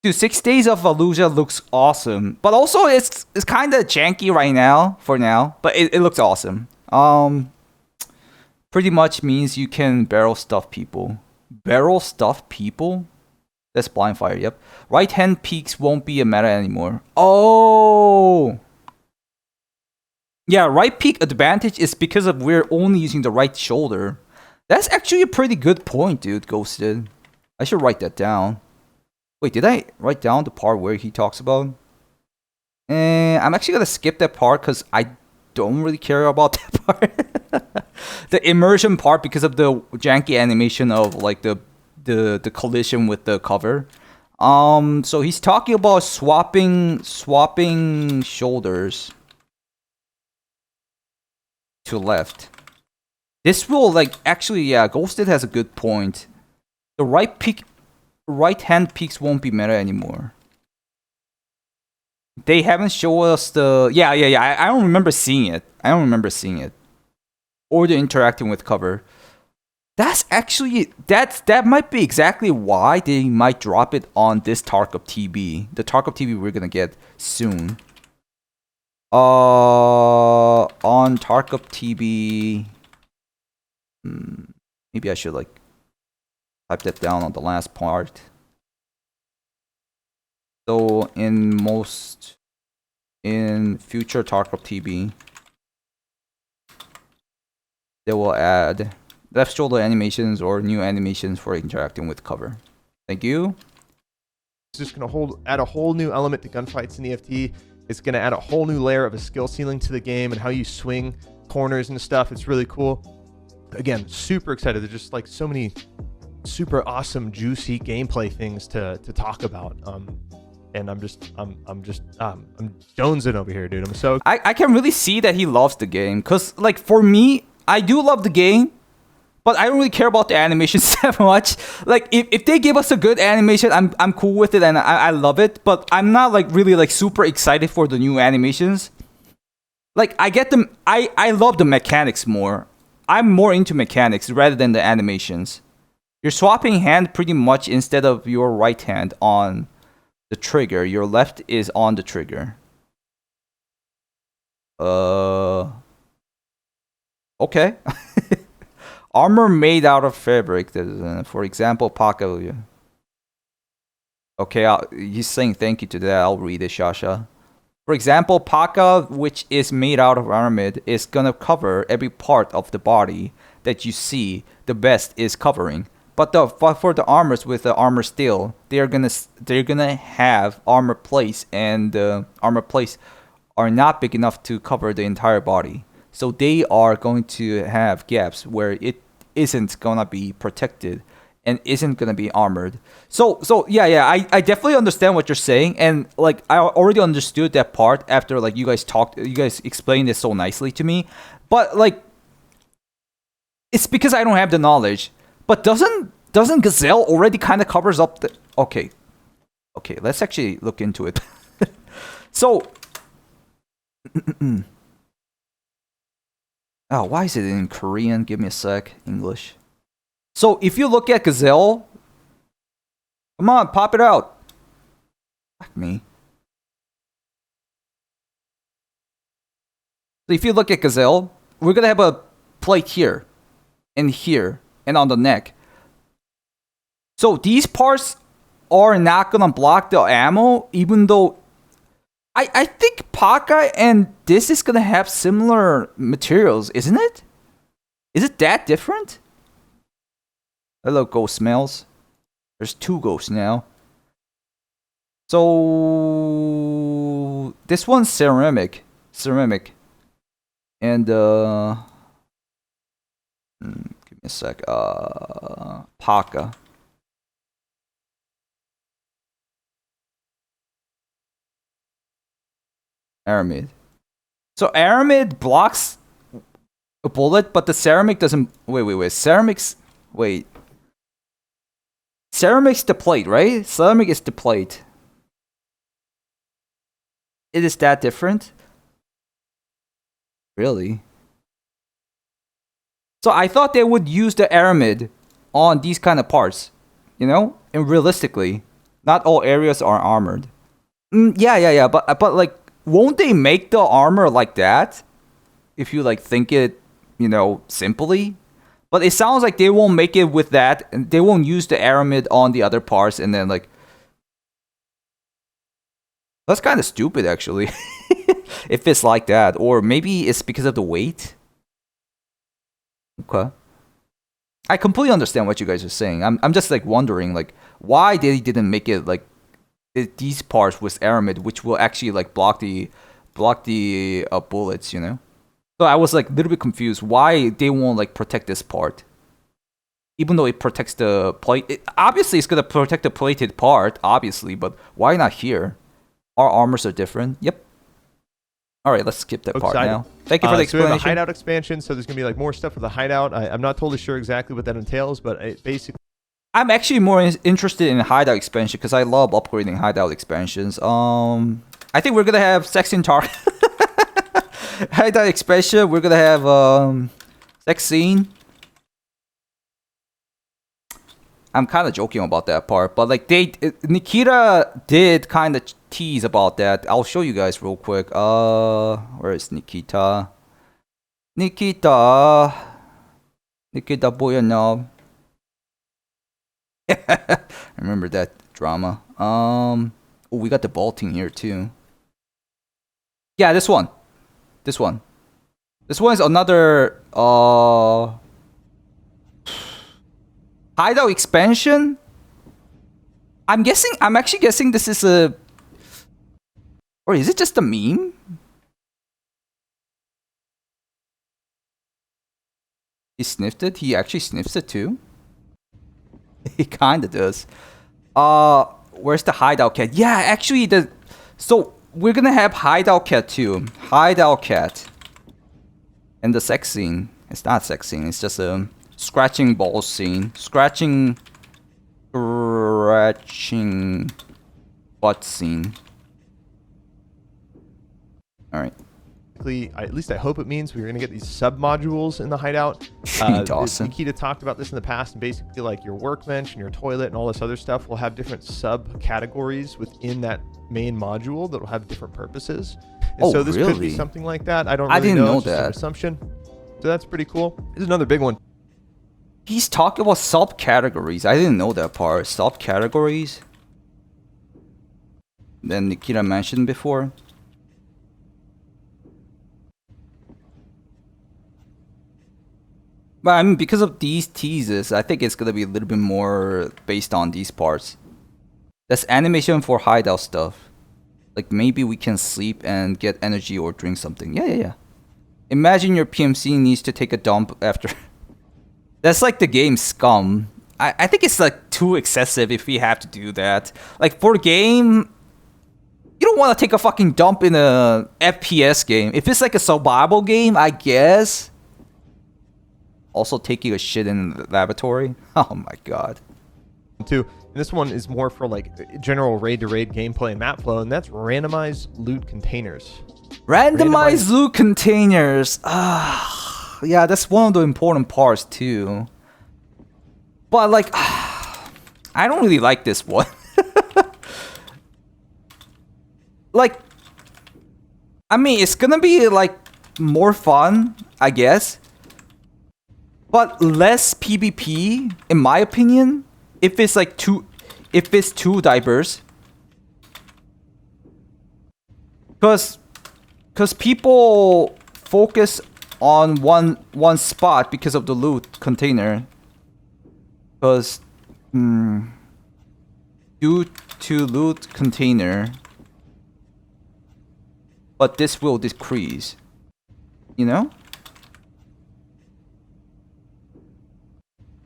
Dude, 6 Days of Fallujah looks awesome, but also it's kind of janky right now for now, but it looks awesome. Pretty much means you can barrel stuff people. Barrel stuff people? That's blind fire, yep. Right hand peaks won't be a meta anymore. Oh! Yeah, right peak advantage is because of we're only using the right shoulder. That's actually a pretty good point, dude, Ghosted. I should write that down. Wait, did I write down the part where he talks about? I'm actually gonna skip that part because I don't really care about that part. The immersion part because of the janky animation of like the collision with the cover. So he's talking about swapping shoulders to left. This will like actually, yeah, Ghosted has a good point. The right hand peaks won't be meta anymore. They haven't shown us the yeah. I don't remember seeing it. Or the interacting with cover. That's actually that might be exactly why they might drop it on this Tarkov TB. The Tarkov TB we're gonna get soon. On Tarkov TB. Maybe I should like type that down on the last part. So in future Tarkov TB, they will add left shoulder animations or new animations for interacting with cover. Thank you. It's just gonna add a whole new element to gunfights in EFT. It's gonna add a whole new layer of a skill ceiling to the game and how you swing corners and stuff. It's really cool. Again, super excited. There's just like so many super awesome, juicy gameplay things to talk about. And I'm jonesing over here, dude. I'm so I can really see that he loves the game, cause like for me, I do love the game, but I don't really care about the animations that much. Like if they give us a good animation, I'm cool with it and I love it, but I'm not like really like super excited for the new animations. Like I get them, I love the mechanics more. I'm more into mechanics rather than the animations. You're swapping hand pretty much instead of your right hand on the trigger. Your left is on the trigger. Okay. Armor made out of fabric. For example, Paka. Okay, he's saying thank you to that. I'll read it, Shasha. For example, Paka, which is made out of aramid, is gonna cover every part of the body that you see the best is covering. But for the armors with the armor steel, they're gonna have armor plates, and the armor plates are not big enough to cover the entire body. So they are going to have gaps where it isn't gonna be protected and isn't gonna be armored. So yeah, I definitely understand what you're saying, and like I already understood that part after like you guys explained it so nicely to me. But like, it's because I don't have the knowledge. But doesn't Gazelle already kind of covers up the... Okay, let's actually look into it. So... Oh, why is it in Korean? Give me a sec. English. So if you look at Gazelle... Come on, pop it out. Fuck me. So if you look at Gazelle, we're gonna have a plate here. And here. And on the neck. So these parts are not gonna block the ammo, even though I think Paka and this is gonna have similar materials, isn't it? Is it that different? Hello, ghost smells. There's 2 ghosts now. So this one's ceramic. And give me a sec. Paka. Aramid. So aramid blocks a bullet, but the ceramic doesn't. Wait. Ceramic's the plate, right? Ceramic is the plate. It is that different? Really? So I thought they would use the aramid on these kind of parts, you know? And realistically, Not all areas are armored. Yeah. But like, won't they make the armor like that? If you like think it, simply. But it sounds like they won't make it with that, and they won't use the aramid on the other parts, and then like. That's kind of stupid, actually. If it's like that, or maybe it's because of the weight. Okay. I completely understand what you guys are saying. I'm just like wondering like why they didn't make it like these parts with aramid, which will actually like block the bullets, So I was like a little bit confused why they won't like protect this part, even though it protects the plate. Obviously, it's gonna protect the plated part, obviously, but why not here? Our armors are different. Yep. All right, let's skip that part now. Thank you for the So we have explanation. a hideout expansion, so there's going to be like more stuff with the hideout. I'm not totally sure exactly what that entails, but it basically... I'm actually more interested in hideout expansion because I love upgrading hideout expansions. I think we're going to have sex in Tarkov. Hideout expansion, we're going to have sex scene. I'm kind of joking about that part, but like Nikita did kind of tease about that. I'll show you guys real quick. Where is Nikita? Nikita Boyanov. Remember that drama. Oh, we got the vaulting here too. Yeah, this one is another hideout expansion. I'm actually guessing this is a, or is it just a meme? He sniffed it. He actually sniffs it too. He kinda does. Where's the hideout cat? Yeah, actually so we're gonna have hideout cat too. Hideout cat. And the sex scene. It's not sex scene. It's just a scratching balls scene. Scratching butt scene. Alright. At least I hope it means we're going to get these sub-modules in the hideout. Awesome. Nikita talked about this in the past, and basically like your workbench and your toilet and all this other stuff will have different sub-categories within that main module that will have different purposes. And so this could be something like that. I don't really didn't know it's just an that. assumption. So that's pretty cool. This is another big one. He's talking about subcategories. I didn't know that part. Subcategories. Then Nikita mentioned before. But I mean, because of these teases, I think it's gonna be a little bit more based on these parts. That's animation for hideout stuff. Like maybe we can sleep and get energy or drink something. Yeah. Imagine your PMC needs to take a dump after. That's like the game Scum. I think it's like too excessive if we have to do that. Like for a game, you don't want to take a fucking dump in a FPS game. If it's like a survival game, I guess. Also taking a shit in the laboratory. Oh my god. Too. And this one is more for like general raid-to-raid gameplay and map flow, and that's randomized loot containers. Randomized loot containers. Yeah, that's one of the important parts too. But like, I don't really like this one. Like, I mean, it's gonna be like more fun, I guess. But less PvP, in my opinion, if it's too diverse. Cause people focus on one spot because of the loot container. Cause due to loot container, but this will decrease. You know?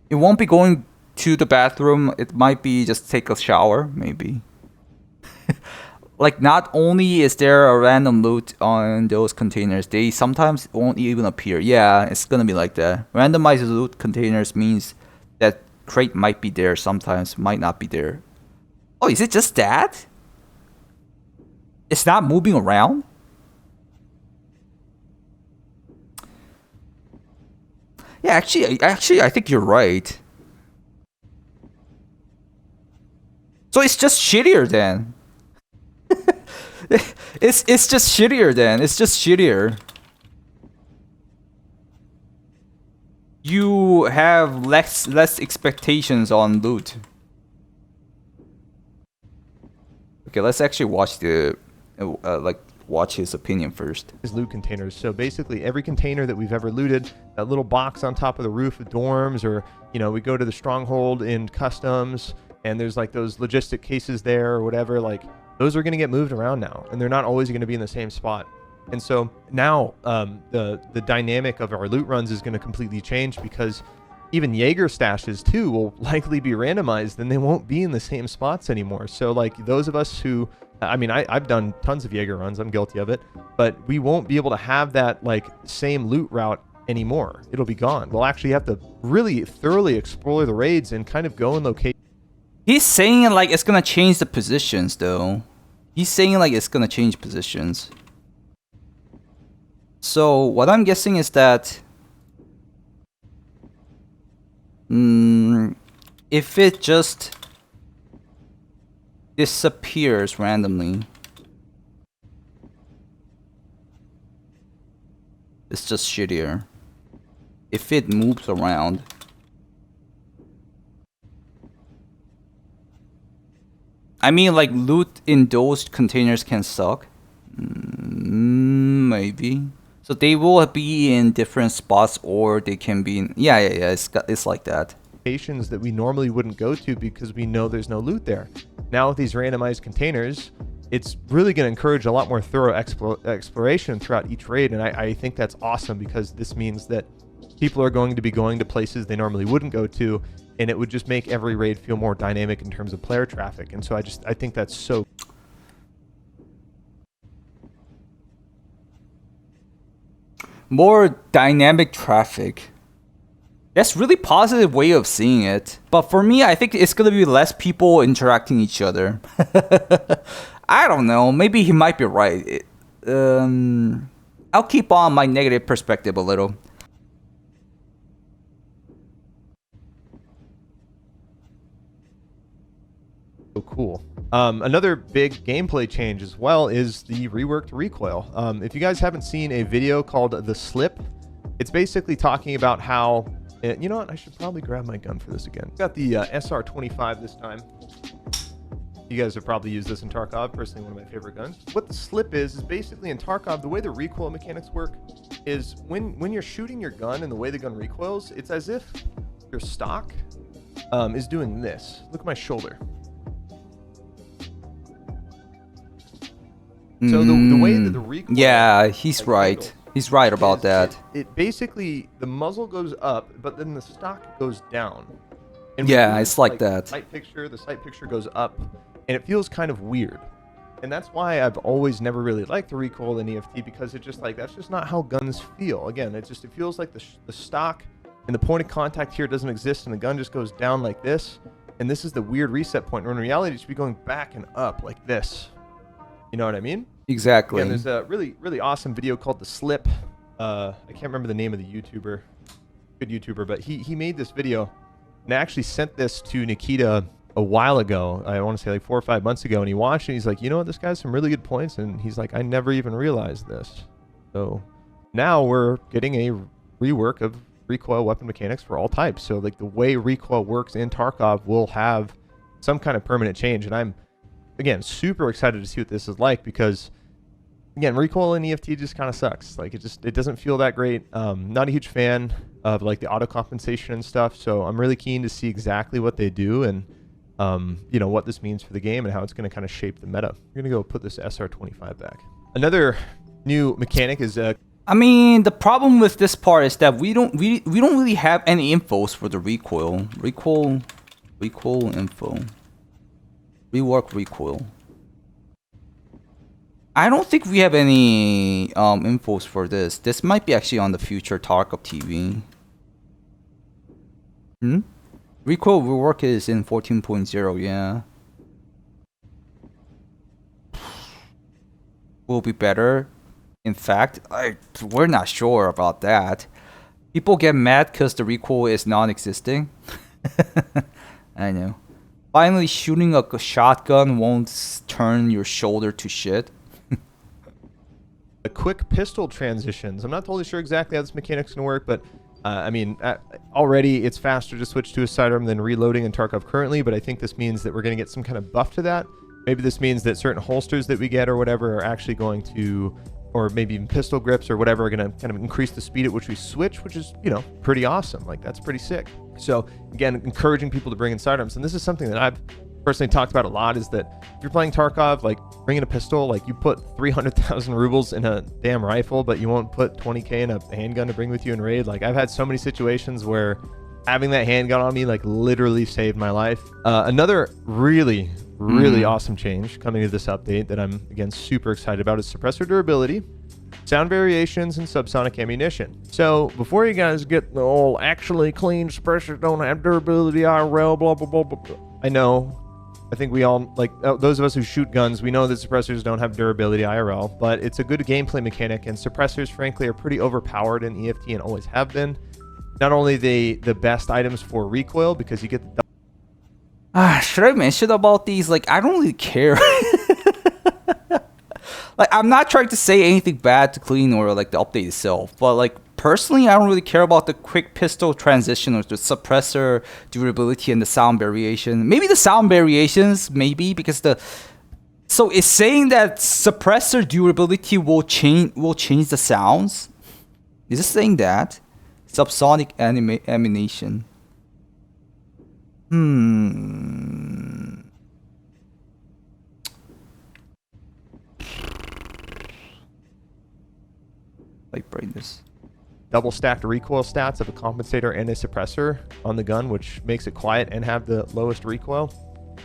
It won't be going to the bathroom. It might be just take a shower, maybe. Like, not only is there a random loot on those containers, they sometimes won't even appear. Yeah, it's gonna be like that. Randomized loot containers means that crate might be there sometimes, might not be there. Oh, is it just that? It's not moving around? Yeah, actually, I think you're right. So it's just shittier then. It's just shittier then. It's just shittier. You have less expectations on loot. Okay, let's actually watch the watch his opinion first. His loot containers. So basically every container that we've ever looted, that little box on top of the roof of dorms, or you know, we go to the stronghold in customs and there's like those logistic cases there or whatever, like those are going to get moved around now, and they're not always going to be in the same spot. And so now the dynamic of our loot runs is going to completely change, because even Jaeger stashes too will likely be randomized, and they won't be in the same spots anymore. So like those of us who, I mean, I've done tons of Jaeger runs, I'm guilty of it, but we won't be able to have that like same loot route anymore. It'll be gone. We'll actually have to really thoroughly explore the raids and kind of go in location. He's saying like it's gonna change the positions though. He's saying like it's gonna change positions. So what I'm guessing is that if it just disappears randomly, it's just shittier. If it moves around, I mean, like loot in those containers can suck. Maybe. So they will be in different spots, or they can be in, yeah. It's like that. Locations that we normally wouldn't go to because we know there's no loot there. Now with these randomized containers, it's really going to encourage a lot more thorough exploration throughout each raid, and I think that's awesome, because this means that people are going to be going to places they normally wouldn't go to, and it would just make every raid feel more dynamic in terms of player traffic. And so I think that's so. More dynamic traffic. That's really positive way of seeing it. But for me, I think it's gonna be less people interacting each other. I don't know. Maybe he might be right. I'll keep on my negative perspective a little. So cool. Another big gameplay change as well is the reworked recoil. If you guys haven't seen a video called The Slip, it's basically talking about how, you know what, I should probably grab my gun for this again. Got the SR-25 this time. You guys have probably used this in Tarkov, personally one of my favorite guns. What the Slip is basically in Tarkov, the way the recoil mechanics work is when you're shooting your gun and the way the gun recoils, it's as if your stock is doing this. Look at my shoulder. So the way that the recoil... Yeah, he's right. He's right about that. It basically, the muzzle goes up, but then the stock goes down. And yeah, it's like that. The sight picture goes up, and it feels kind of weird. And that's why I've always never really liked the recoil in EFT, because it's just like, that's just not how guns feel. Again, it feels like the stock and the point of contact here doesn't exist, and the gun just goes down like this. And this is the weird reset point, when in reality it should be going back and up like this. You know what I mean? Exactly. And there's a really awesome video called The Slip. I can't remember the name of the YouTuber. Good YouTuber, but he made this video, and I actually sent this to Nikita a while ago. I want to say like 4 or 5 months ago, and he watched it. And he's like, you know what, this guy's some really good points, and he's like, I never even realized this. So now we're getting a rework of recoil weapon mechanics for all types. So like the way recoil works in Tarkov will have some kind of permanent change, and I'm again super excited to see what this is like, because again, recoil in EFT just kind of sucks. Like it doesn't feel that great. Not a huge fan of like the auto compensation and stuff, so I'm really keen to see exactly what they do, and you know, what this means for the game and how it's going to kind of shape the meta. We're going to go put this SR-25 back. Another new mechanic is I mean, the problem with this part is that we don't really have any infos for the recoil info. Rework recoil. I don't think we have any infos for this. This might be actually on the future Tarkov TV. Recoil rework is in 14.0, yeah. Will be better. In fact, we're not sure about that. People get mad because the recoil is non-existing. I know. Finally, shooting a shotgun won't turn your shoulder to shit. The quick pistol transitions. I'm not totally sure exactly how this mechanic's going to work, but I mean, already it's faster to switch to a sidearm than reloading in Tarkov currently, but I think this means that we're going to get some kind of buff to that. Maybe this means that certain holsters that we get or whatever are actually going to, or maybe even pistol grips or whatever, are going to kind of increase the speed at which we switch, which is, you know, pretty awesome. Like, that's pretty sick. So again, encouraging people to bring in sidearms. And this is something that I've personally talked about a lot, is that if you're playing Tarkov, like, bringing a pistol, like, you put 300,000 rubles in a damn rifle, but you won't put 20k in a handgun to bring with you in raid. Like, I've had so many situations where having that handgun on me, like, literally saved my life. Another really awesome change coming to this update that I'm, again, super excited about is suppressor durability, sound variations, and subsonic ammunition. So before you guys get the whole actually clean suppressors don't have durability IRL, blah, blah, blah, blah, blah. I know. I think we all, like, those of us who shoot guns, we know that suppressors don't have durability IRL, but it's a good gameplay mechanic, and suppressors, frankly, are pretty overpowered in EFT and always have been. Not only the best items for recoil, because you get the... Should I mention about these? Like, I don't really care. Like, I'm not trying to say anything bad to Klean or, like, the update itself, but, like, personally, I don't really care about the quick pistol transition or the suppressor durability and the sound variation. Maybe the sound variations, maybe, because the... So it's saying that suppressor durability will change the sounds? Is it saying that? Subsonic ammunition. Like brightness. Double stacked recoil stats of a compensator and a suppressor on the gun, which makes it quiet and have the lowest recoil.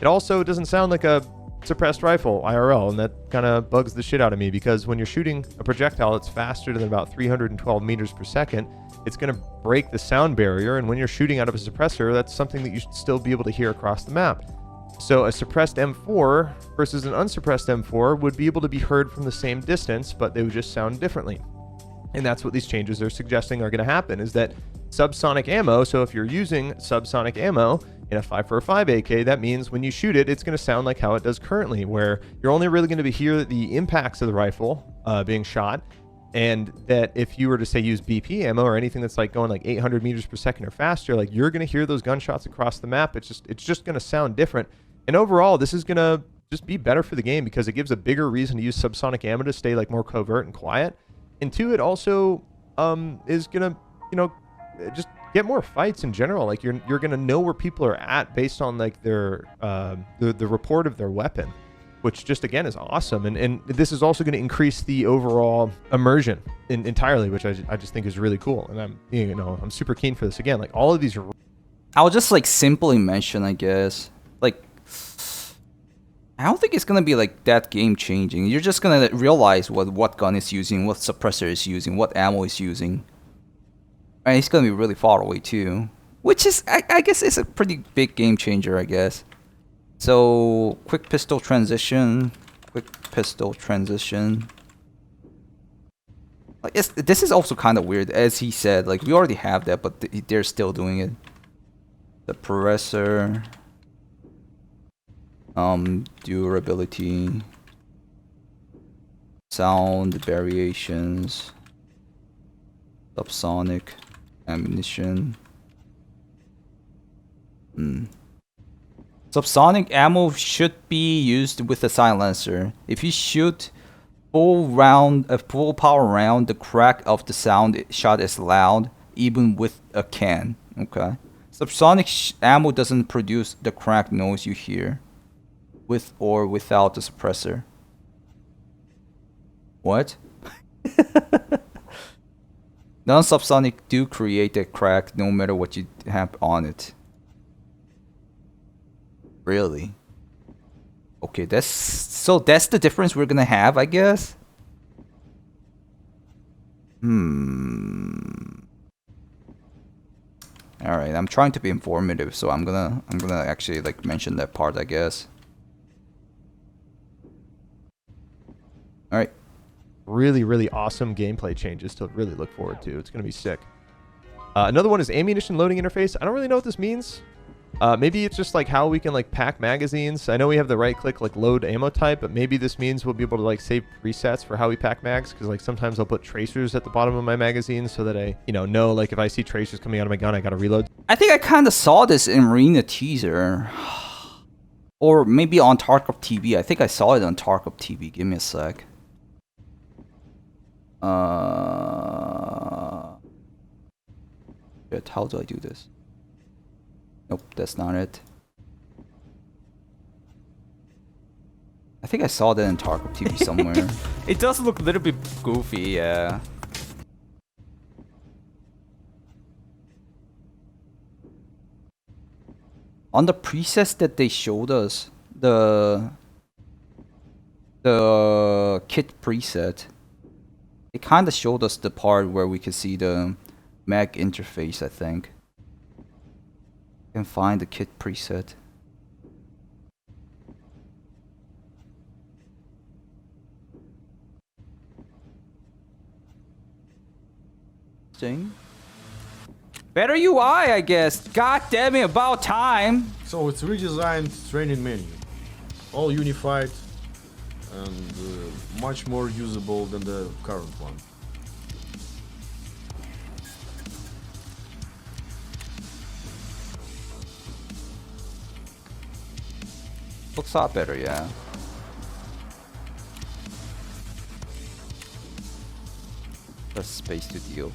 It also doesn't sound like a suppressed rifle IRL, and that kind of bugs the shit out of me, because when you're shooting a projectile that's faster than about 312 meters per second, it's going to break the sound barrier, and when you're shooting out of a suppressor, that's something that you should still be able to hear across the map. So a suppressed M4 versus an unsuppressed M4 would be able to be heard from the same distance, but they would just sound differently. And that's what these changes are suggesting are going to happen, is that subsonic ammo, so if you're using subsonic ammo in a 5.45 AK, that means when you shoot it, it's going to sound like how it does currently, where you're only really going to hear the impacts of the rifle being shot, and that if you were to say use BP ammo or anything that's like going like 800 meters per second or faster, like, you're going to hear those gunshots across the map. It's just going to sound different. And overall, this is going to just be better for the game, because it gives a bigger reason to use subsonic ammo to stay like more covert and quiet. And two, it also is gonna, you know, just get more fights in general. Like, you're gonna know where people are at based on like their the report of their weapon, which just again is awesome. And this is also going to increase the overall immersion entirely, which I just think is really cool. And I'm super keen for this. Again, like, all of these are... I'll just like simply mention, I guess, like, I don't think it's gonna be like that game changing. You're just gonna realize what gun is using, what suppressor is using, what ammo is using, and it's gonna be really far away too, which is I guess it's a pretty big game changer, I guess. So quick pistol transition. Like, this is also kind of weird, as he said. Like, we already have that, but they're still doing it. The suppressor. Durability, sound variations, subsonic ammunition. Subsonic ammo should be used with a silencer. If you shoot a full power round, the crack of the sound shot is loud, even with a can. Okay. Subsonic ammo doesn't produce the crack noise you hear, with or without the suppressor. What? Non-subsonic do create a crack no matter what you have on it. Really? Okay, that's the difference we're gonna have, I guess. All right, I'm trying to be informative, so I'm gonna actually like mention that part, I guess. All right. Really awesome gameplay changes to really look forward to. It's going to be sick. Another one is ammunition loading interface. I don't really know what this means. Maybe it's just like how we can like pack magazines. I know we have the right click like load ammo type, but maybe this means we'll be able to like save presets for how we pack mags, because like sometimes I'll put tracers at the bottom of my magazine so that I know like if I see tracers coming out of my gun, I gotta reload. I think I kind of saw this in Marina teaser, or maybe on Tarkov TV. I think I saw it on Tarkov TV. Give me a sec. Shit, how do I do this? Nope, that's not it. I think I saw that in Tarkov TV somewhere. It does look a little bit goofy, yeah. On the presets that they showed us, the kit preset, it kind of showed us the part where we could see the mag interface, I think. Can find the kit preset. Thing. Better UI, I guess. God damn it, about time. So it's redesigned training menu, all unified and much more usable than the current one. Looks a lot better, yeah. Less space to deal.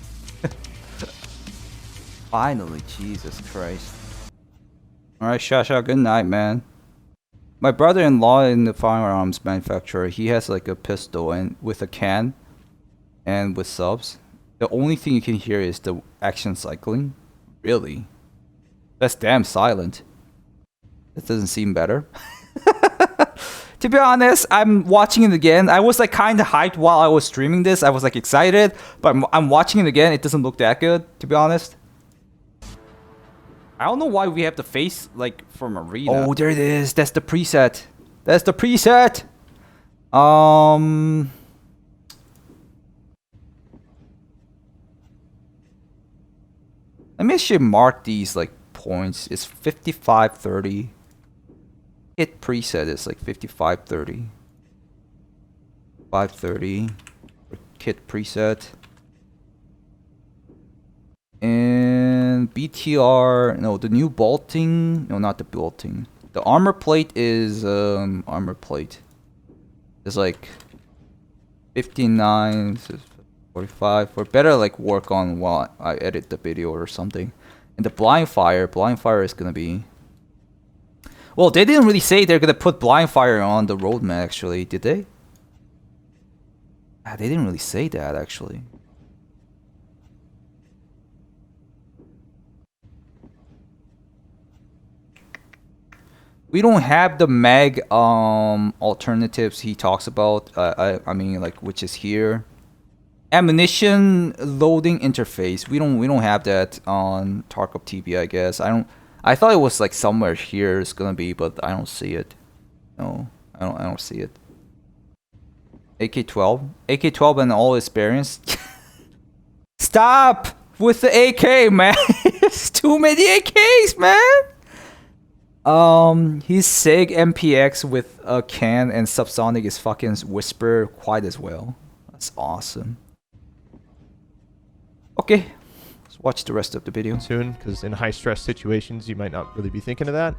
Finally, Jesus Christ. Alright, Shasha, good night, man. My brother-in-law in the firearms manufacturer, he has like a pistol and with a can and with subs. The only thing you can hear is the action cycling. Really? That's damn silent. That doesn't seem better. To be honest, I'm watching it again. I was like kind of hyped while I was streaming this. I was like excited, but I'm watching it again. It doesn't look that good, to be honest. I don't know why we have the face like from Arena. Oh, there it is. That's the preset. That's the preset. Let me actually mark these like points. It's 5530. Hit preset is like 5530. 530. Kit preset. And BTR, no, the new bolting, no, not the bolting. The armor plate is, armor plate. It's like 59, 45. We better like work on while I edit the video or something. And the blind fire is gonna be... Well, they didn't really say they're gonna put blind fire on the roadmap actually, did they? They didn't really say that actually. We don't have the mag alternatives he talks about. I mean like which is here. Ammunition loading interface. We don't have that on Tarkov TV, I guess. I thought it was like somewhere here it's gonna be, but I don't see it. No, I don't see it. AK-12 and all experience. Stop with the AK, man. It's too many AKs, man. He's SIG MPX with a can, and subsonic is fucking whisper quite as well. That's awesome. Okay, let's watch the rest of the video soon, because in high stress situations you might not really be thinking of that.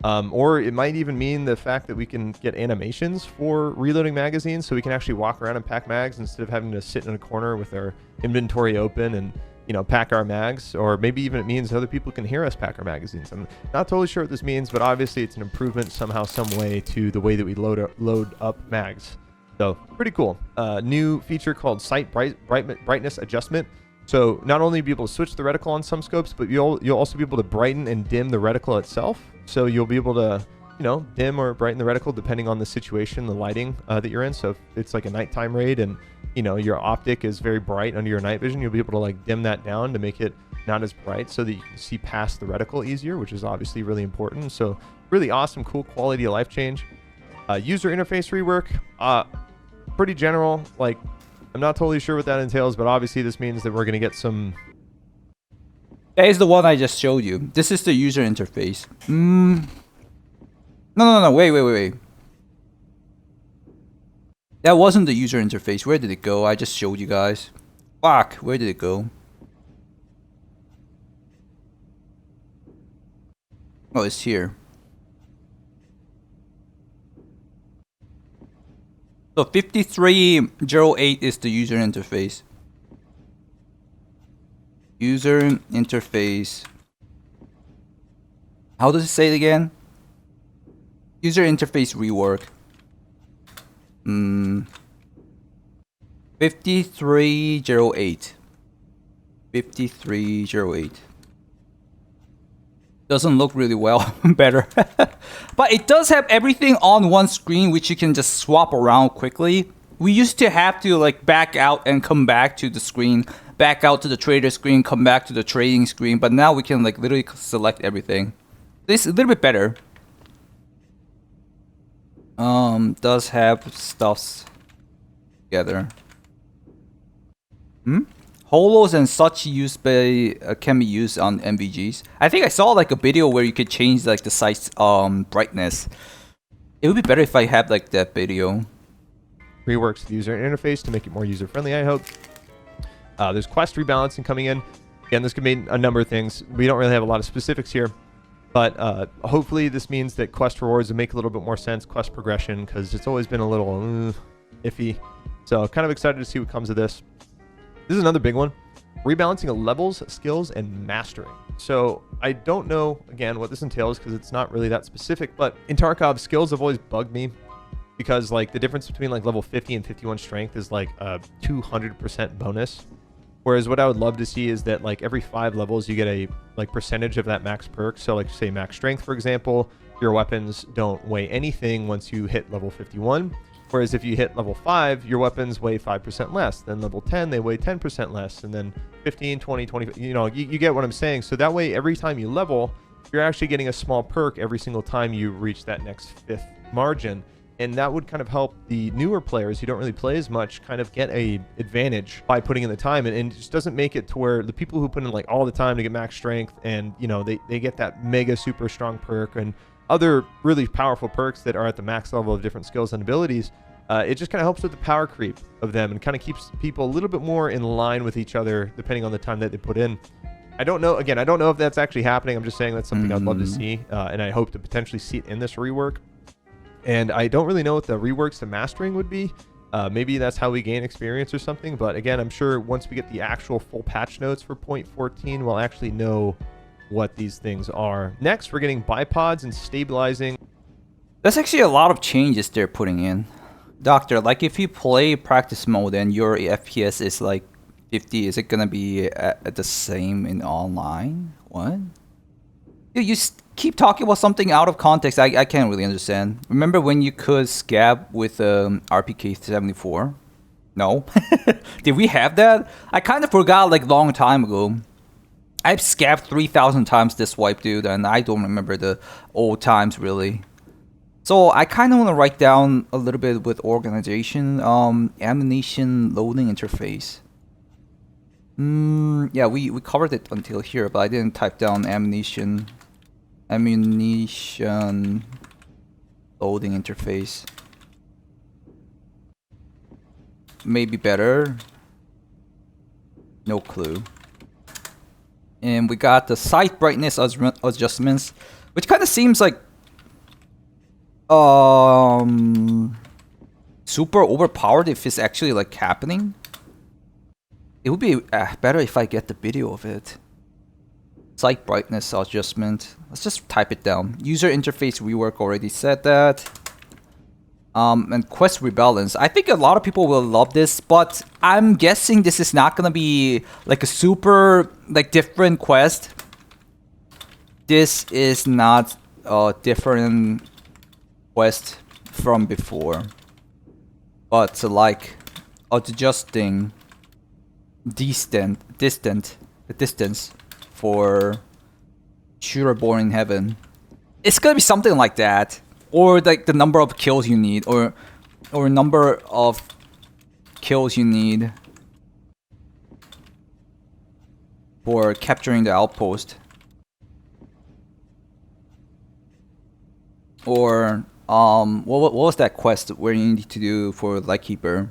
Or it might even mean the fact that we can get animations for reloading magazines, so we can actually walk around and pack mags instead of having to sit in a corner with our inventory open and pack our mags. Or maybe even it means other people can hear us pack our magazines. I'm not totally sure what this means, but obviously it's an improvement somehow, some way to the way that we load up mags. So pretty cool. New feature called sight brightness adjustment. So not only be able to switch the reticle on some scopes, but you'll also be able to brighten and dim the reticle itself. So you'll be able to dim or brighten the reticle depending on the situation, the lighting that you're in. So if it's like a nighttime raid and your optic is very bright under your night vision, you'll be able to like dim that down to make it not as bright so that you can see past the reticle easier, which is obviously really important. So really awesome, cool quality of life change. User interface rework, pretty general. Like, I'm not totally sure what that entails, but obviously this means that we're going to get some That is the one I just showed you. This is the user interface. No, wait. That wasn't the user interface. Where did it go? I just showed you guys. Fuck, where did it go? Oh, it's here. So 5308 is the user interface. User interface. How does it say it again? User interface rework. 5308. 5308. Doesn't look really well. Better. But it does have everything on one screen, which you can just swap around quickly. We used to have to like back out and come back to the screen, back out to the trader screen, come back to the trading screen, but now we can like literally select everything. This is a little bit better. Does have stuffs together. Holos and such used by can be used on MVGs. I think I saw like a video where you could change like the site's brightness. It would be better if I had like that video. Reworks the user interface to make it more user friendly, I hope. There's quest rebalancing coming in. Again, this could mean a number of things. We don't really have a lot of specifics here, but hopefully this means that quest rewards will make a little bit more sense, quest progression, because it's always been a little iffy. So kind of excited to see what comes of this. This is another big one. Rebalancing of levels, skills, and mastering. So I don't know, again, what this entails because it's not really that specific, but in Tarkov, skills have always bugged me because like the difference between like level 50 and 51 strength is like a 200% bonus. Whereas what I would love to see is that like every 5 levels you get a like percentage of that max perk. So like say max strength, for example, your weapons don't weigh anything once you hit level 51. Whereas if you hit level 5, your weapons weigh 5% less. Then level 10, they weigh 10% less. And then 15, 20, 20, you know, you get what I'm saying. So that way, every time you level, you're actually getting a small perk every single time you reach that next 5th margin. And that would kind of help the newer players who don't really play as much kind of get a advantage by putting in the time. And it just doesn't make it to where the people who put in like all the time to get max strength and, you know, they get that mega super strong perk and other really powerful perks that are at the max level of different skills and abilities. It just kind of helps with the power creep of them and kind of keeps people a little bit more in line with each other depending on the time that they put in. I don't know. Again, I don't know if that's actually happening. I'm just saying that's something I'd love to see, and I hope to potentially see it in this rework. And I don't really know what the reworks to mastering would be. Maybe that's how we gain experience or something. But again, I'm sure once we get the actual full patch notes for 0.14, we'll actually know what these things are. Next, we're getting bipods and stabilizing. There's actually a lot of changes they're putting in. Doctor, like if you play practice mode and your FPS is like 50, is it gonna be at the same in online? What? You keep talking about something out of context. I can't really understand. Remember when you could scab with RPK 74? No? Did we have that? I kind of forgot like long time ago. I've scabbed 3,000 times this wipe, dude, and I don't remember the old times really. So I kind of want to write down a little bit with organization, ammunition loading interface. Yeah, we covered it until here, but I didn't type down ammunition loading interface. Maybe better. No clue. And we got the sight brightness adjustments, which kind of seems like super overpowered if it's actually like happening. It would be better if I get the video of it. Sight brightness adjustment. Let's just type it down. User interface rework, already said that. And quest rebalance. I think a lot of people will love this, but I'm guessing this is not gonna be like a super like different quest. This is not a different quest from before, but like adjusting the distance for shooter born in heaven. It's gonna be something like that, or like the number of kills you need, or number of kills you need. for capturing the outpost. Or what was that quest where you need to do for Lightkeeper?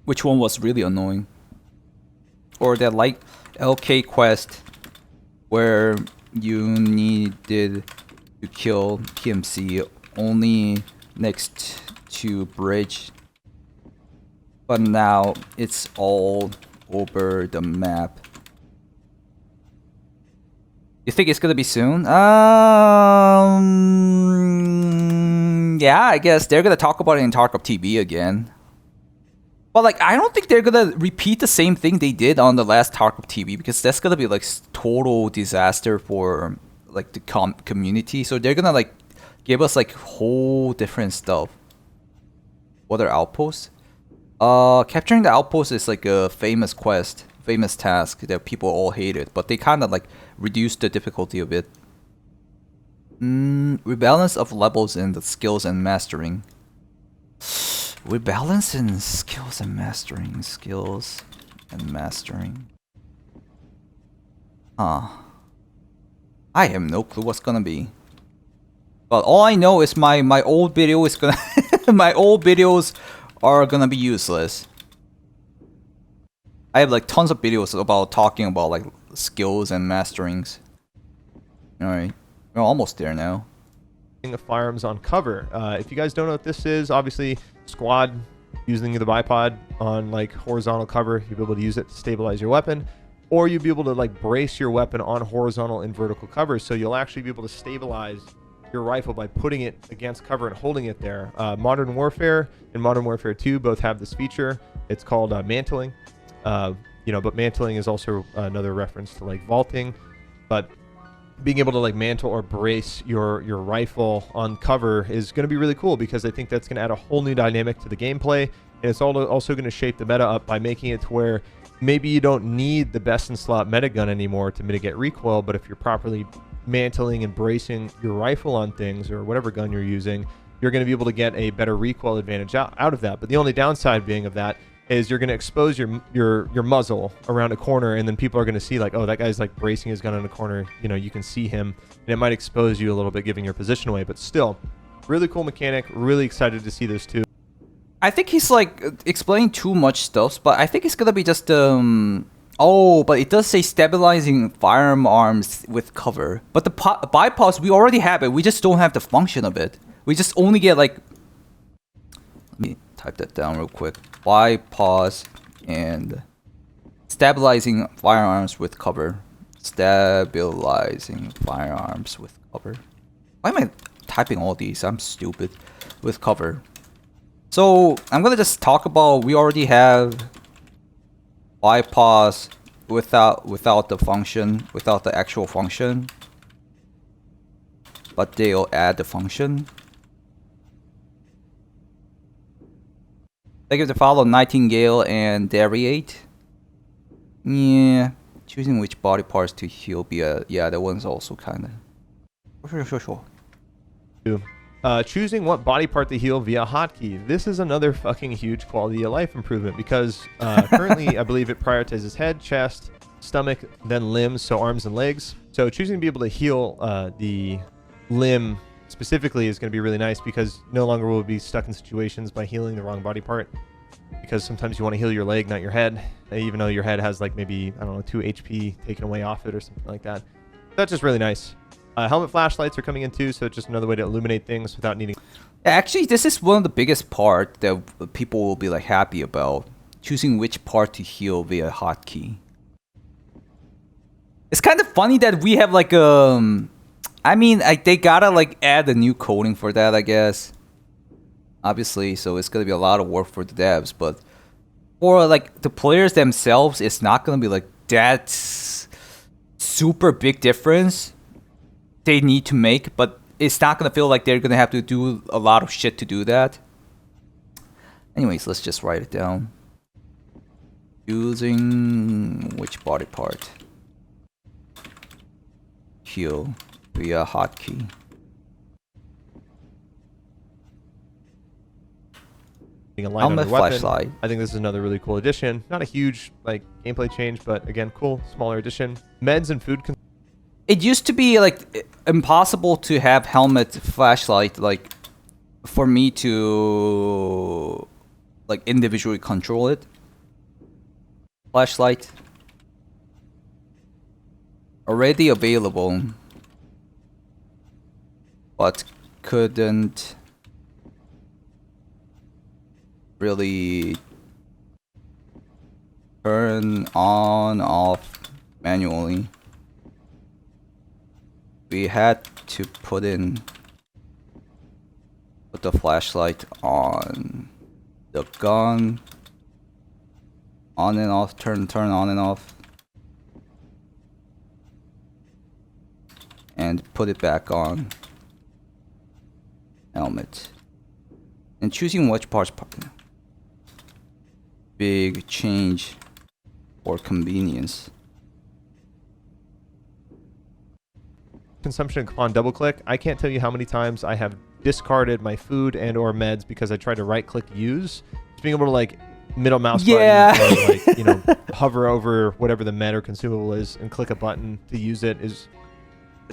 Which one was really annoying? Or that like LK quest where you needed to kill PMC only next to bridge, but now it's all over the map. You think it's gonna be soon? Yeah, I guess they're gonna talk about it in Tarkov TV again. But like, I don't think they're gonna repeat the same thing they did on the last Tarkov TV, because that's gonna be like total disaster for like the community. So they're gonna like give us like whole different stuff. What are outposts? Capturing the outpost is like a famous quest, famous task that people all hated, but they kind of like reduced the difficulty a bit. Rebalance of levels in the skills and mastering. Rebalance in skills and mastering. Skills and mastering. Huh. I have no clue what's gonna be. But all I know is my old video is gonna my old videos are gonna be useless. I have like tons of videos about talking about like skills and masterings. Alright. We're almost there now. Of firearms on cover. If you guys don't know what this is, obviously squad using the bipod on like horizontal cover, you'll be able to use it to stabilize your weapon, or you'll be able to like brace your weapon on horizontal and vertical cover, so you'll actually be able to stabilize your rifle by putting it against cover and holding it there. Modern Warfare and Modern Warfare 2 both have this feature. It's called mantling. But mantling is also another reference to like vaulting, but being able to like mantle or brace your rifle on cover is going to be really cool, because I think that's going to add a whole new dynamic to the gameplay, and it's also going to shape the meta up by making it to where maybe you don't need the best in slot meta gun anymore to mitigate recoil, but if you're properly mantling and bracing your rifle on things or whatever gun you're using, you're going to be able to get a better recoil advantage out of that. But the only downside being of that is you're going to expose your muzzle around a corner, and then people are going to see like, oh, that guy's like bracing his gun in a corner. You know, you can see him, and it might expose you a little bit, giving your position away. But still, really cool mechanic. Really excited to see this too. I think he's like explaining too much stuff, but I think it's gonna be just oh, but it does say stabilizing firearms with cover. But the bypass, we already have it. We just don't have the function of it. We just only get like. Let me type that down real quick. Bypass and stabilizing firearms with cover. Stabilizing firearms with cover. Why am I typing all these? I'm stupid. With cover. So I'm gonna just talk about, we already have bypass without the function, without the actual function, but they'll add the function. They give the follow Nightingale and Dariate. Yeah, choosing which body parts to heal. Yeah, that one's also kind of sure. Choosing what body part to heal via hotkey. This is another fucking huge quality of life improvement, because currently I believe it prioritizes head, chest, stomach, then limbs, so arms and legs. So choosing to be able to heal the limb specifically is going to be really nice, because no longer will we be stuck in situations by healing the wrong body part, because sometimes you want to heal your leg, not your head, even though your head has like maybe, I don't know, 2 HP taken away off it or something like that. That's just really nice. Helmet flashlights are coming in too, so it's just another way to illuminate things without needing... Actually, this is one of the biggest part that people will be like happy about. Choosing which part to heal via hotkey. It's kind of funny that we have like I mean, they gotta like add a new coding for that, I guess. Obviously, so it's gonna be a lot of work for the devs, but for like the players themselves, it's not gonna be like that super big difference they need to make, but it's not gonna feel like they're gonna have to do a lot of shit to do that. Anyways, let's just write it down. Using which body part? Heal via hotkey. being a light Helmet on your weapon. flashlight. I think this is another really cool addition. Not a huge like gameplay change, but again, cool, smaller addition. Meds and food. It used to be like impossible to have helmet flashlight, like for me to like individually control it. Flashlight already available, but couldn't really turn on off manually. We had to put the flashlight on the gun, on and off, turn on and off, and put it back on helmet. And choosing which parts, big change for convenience. Consumption upon double click. I can't tell you how many times I have discarded my food and or meds because I tried to right click use. Just being able to like middle mouse button or like, you know, hover over whatever the med or consumable is and click a button to use it is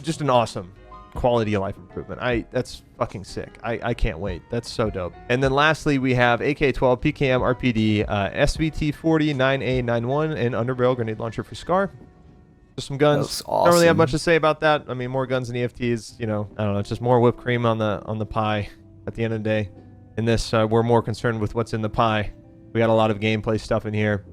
just an awesome quality of life improvement. That's fucking sick. I can't wait. That's so dope. And then lastly, we have AK-12, PKM, RPD, SVT-40, 9A91, and underbarrel grenade launcher for SCAR. Just some guns. Awesome. Don't really have much to say about that. I mean, more guns and EFTs, you know, I don't know, it's just more whipped cream on the pie at the end of the day. In this, we're more concerned with what's in the pie. We got a lot of gameplay stuff in here.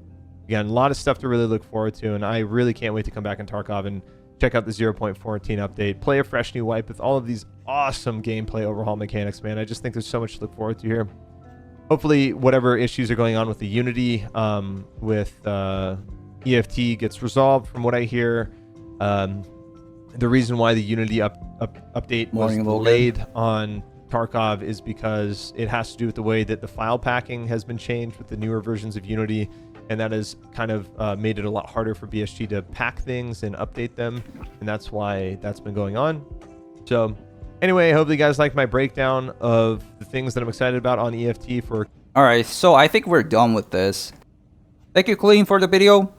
Again, a lot of stuff to really look forward to, and I really can't wait to come back in Tarkov and check out the 0.14 update, play a fresh new wipe with all of these awesome gameplay overhaul mechanics, man. I just think there's so much to look forward to here. Hopefully, whatever issues are going on with the Unity, with EFT gets resolved. From what I hear, the reason why the Unity update was delayed on Tarkov is because it has to do with the way that the file packing has been changed with the newer versions of Unity, and that has kind of made it a lot harder for BSG to pack things and update them, and that's why that's been going on. So anyway, I hope you guys liked my breakdown of the things that I'm excited about on EFT for... Alright, so I think we're done with this. Thank you, Klean, for the video.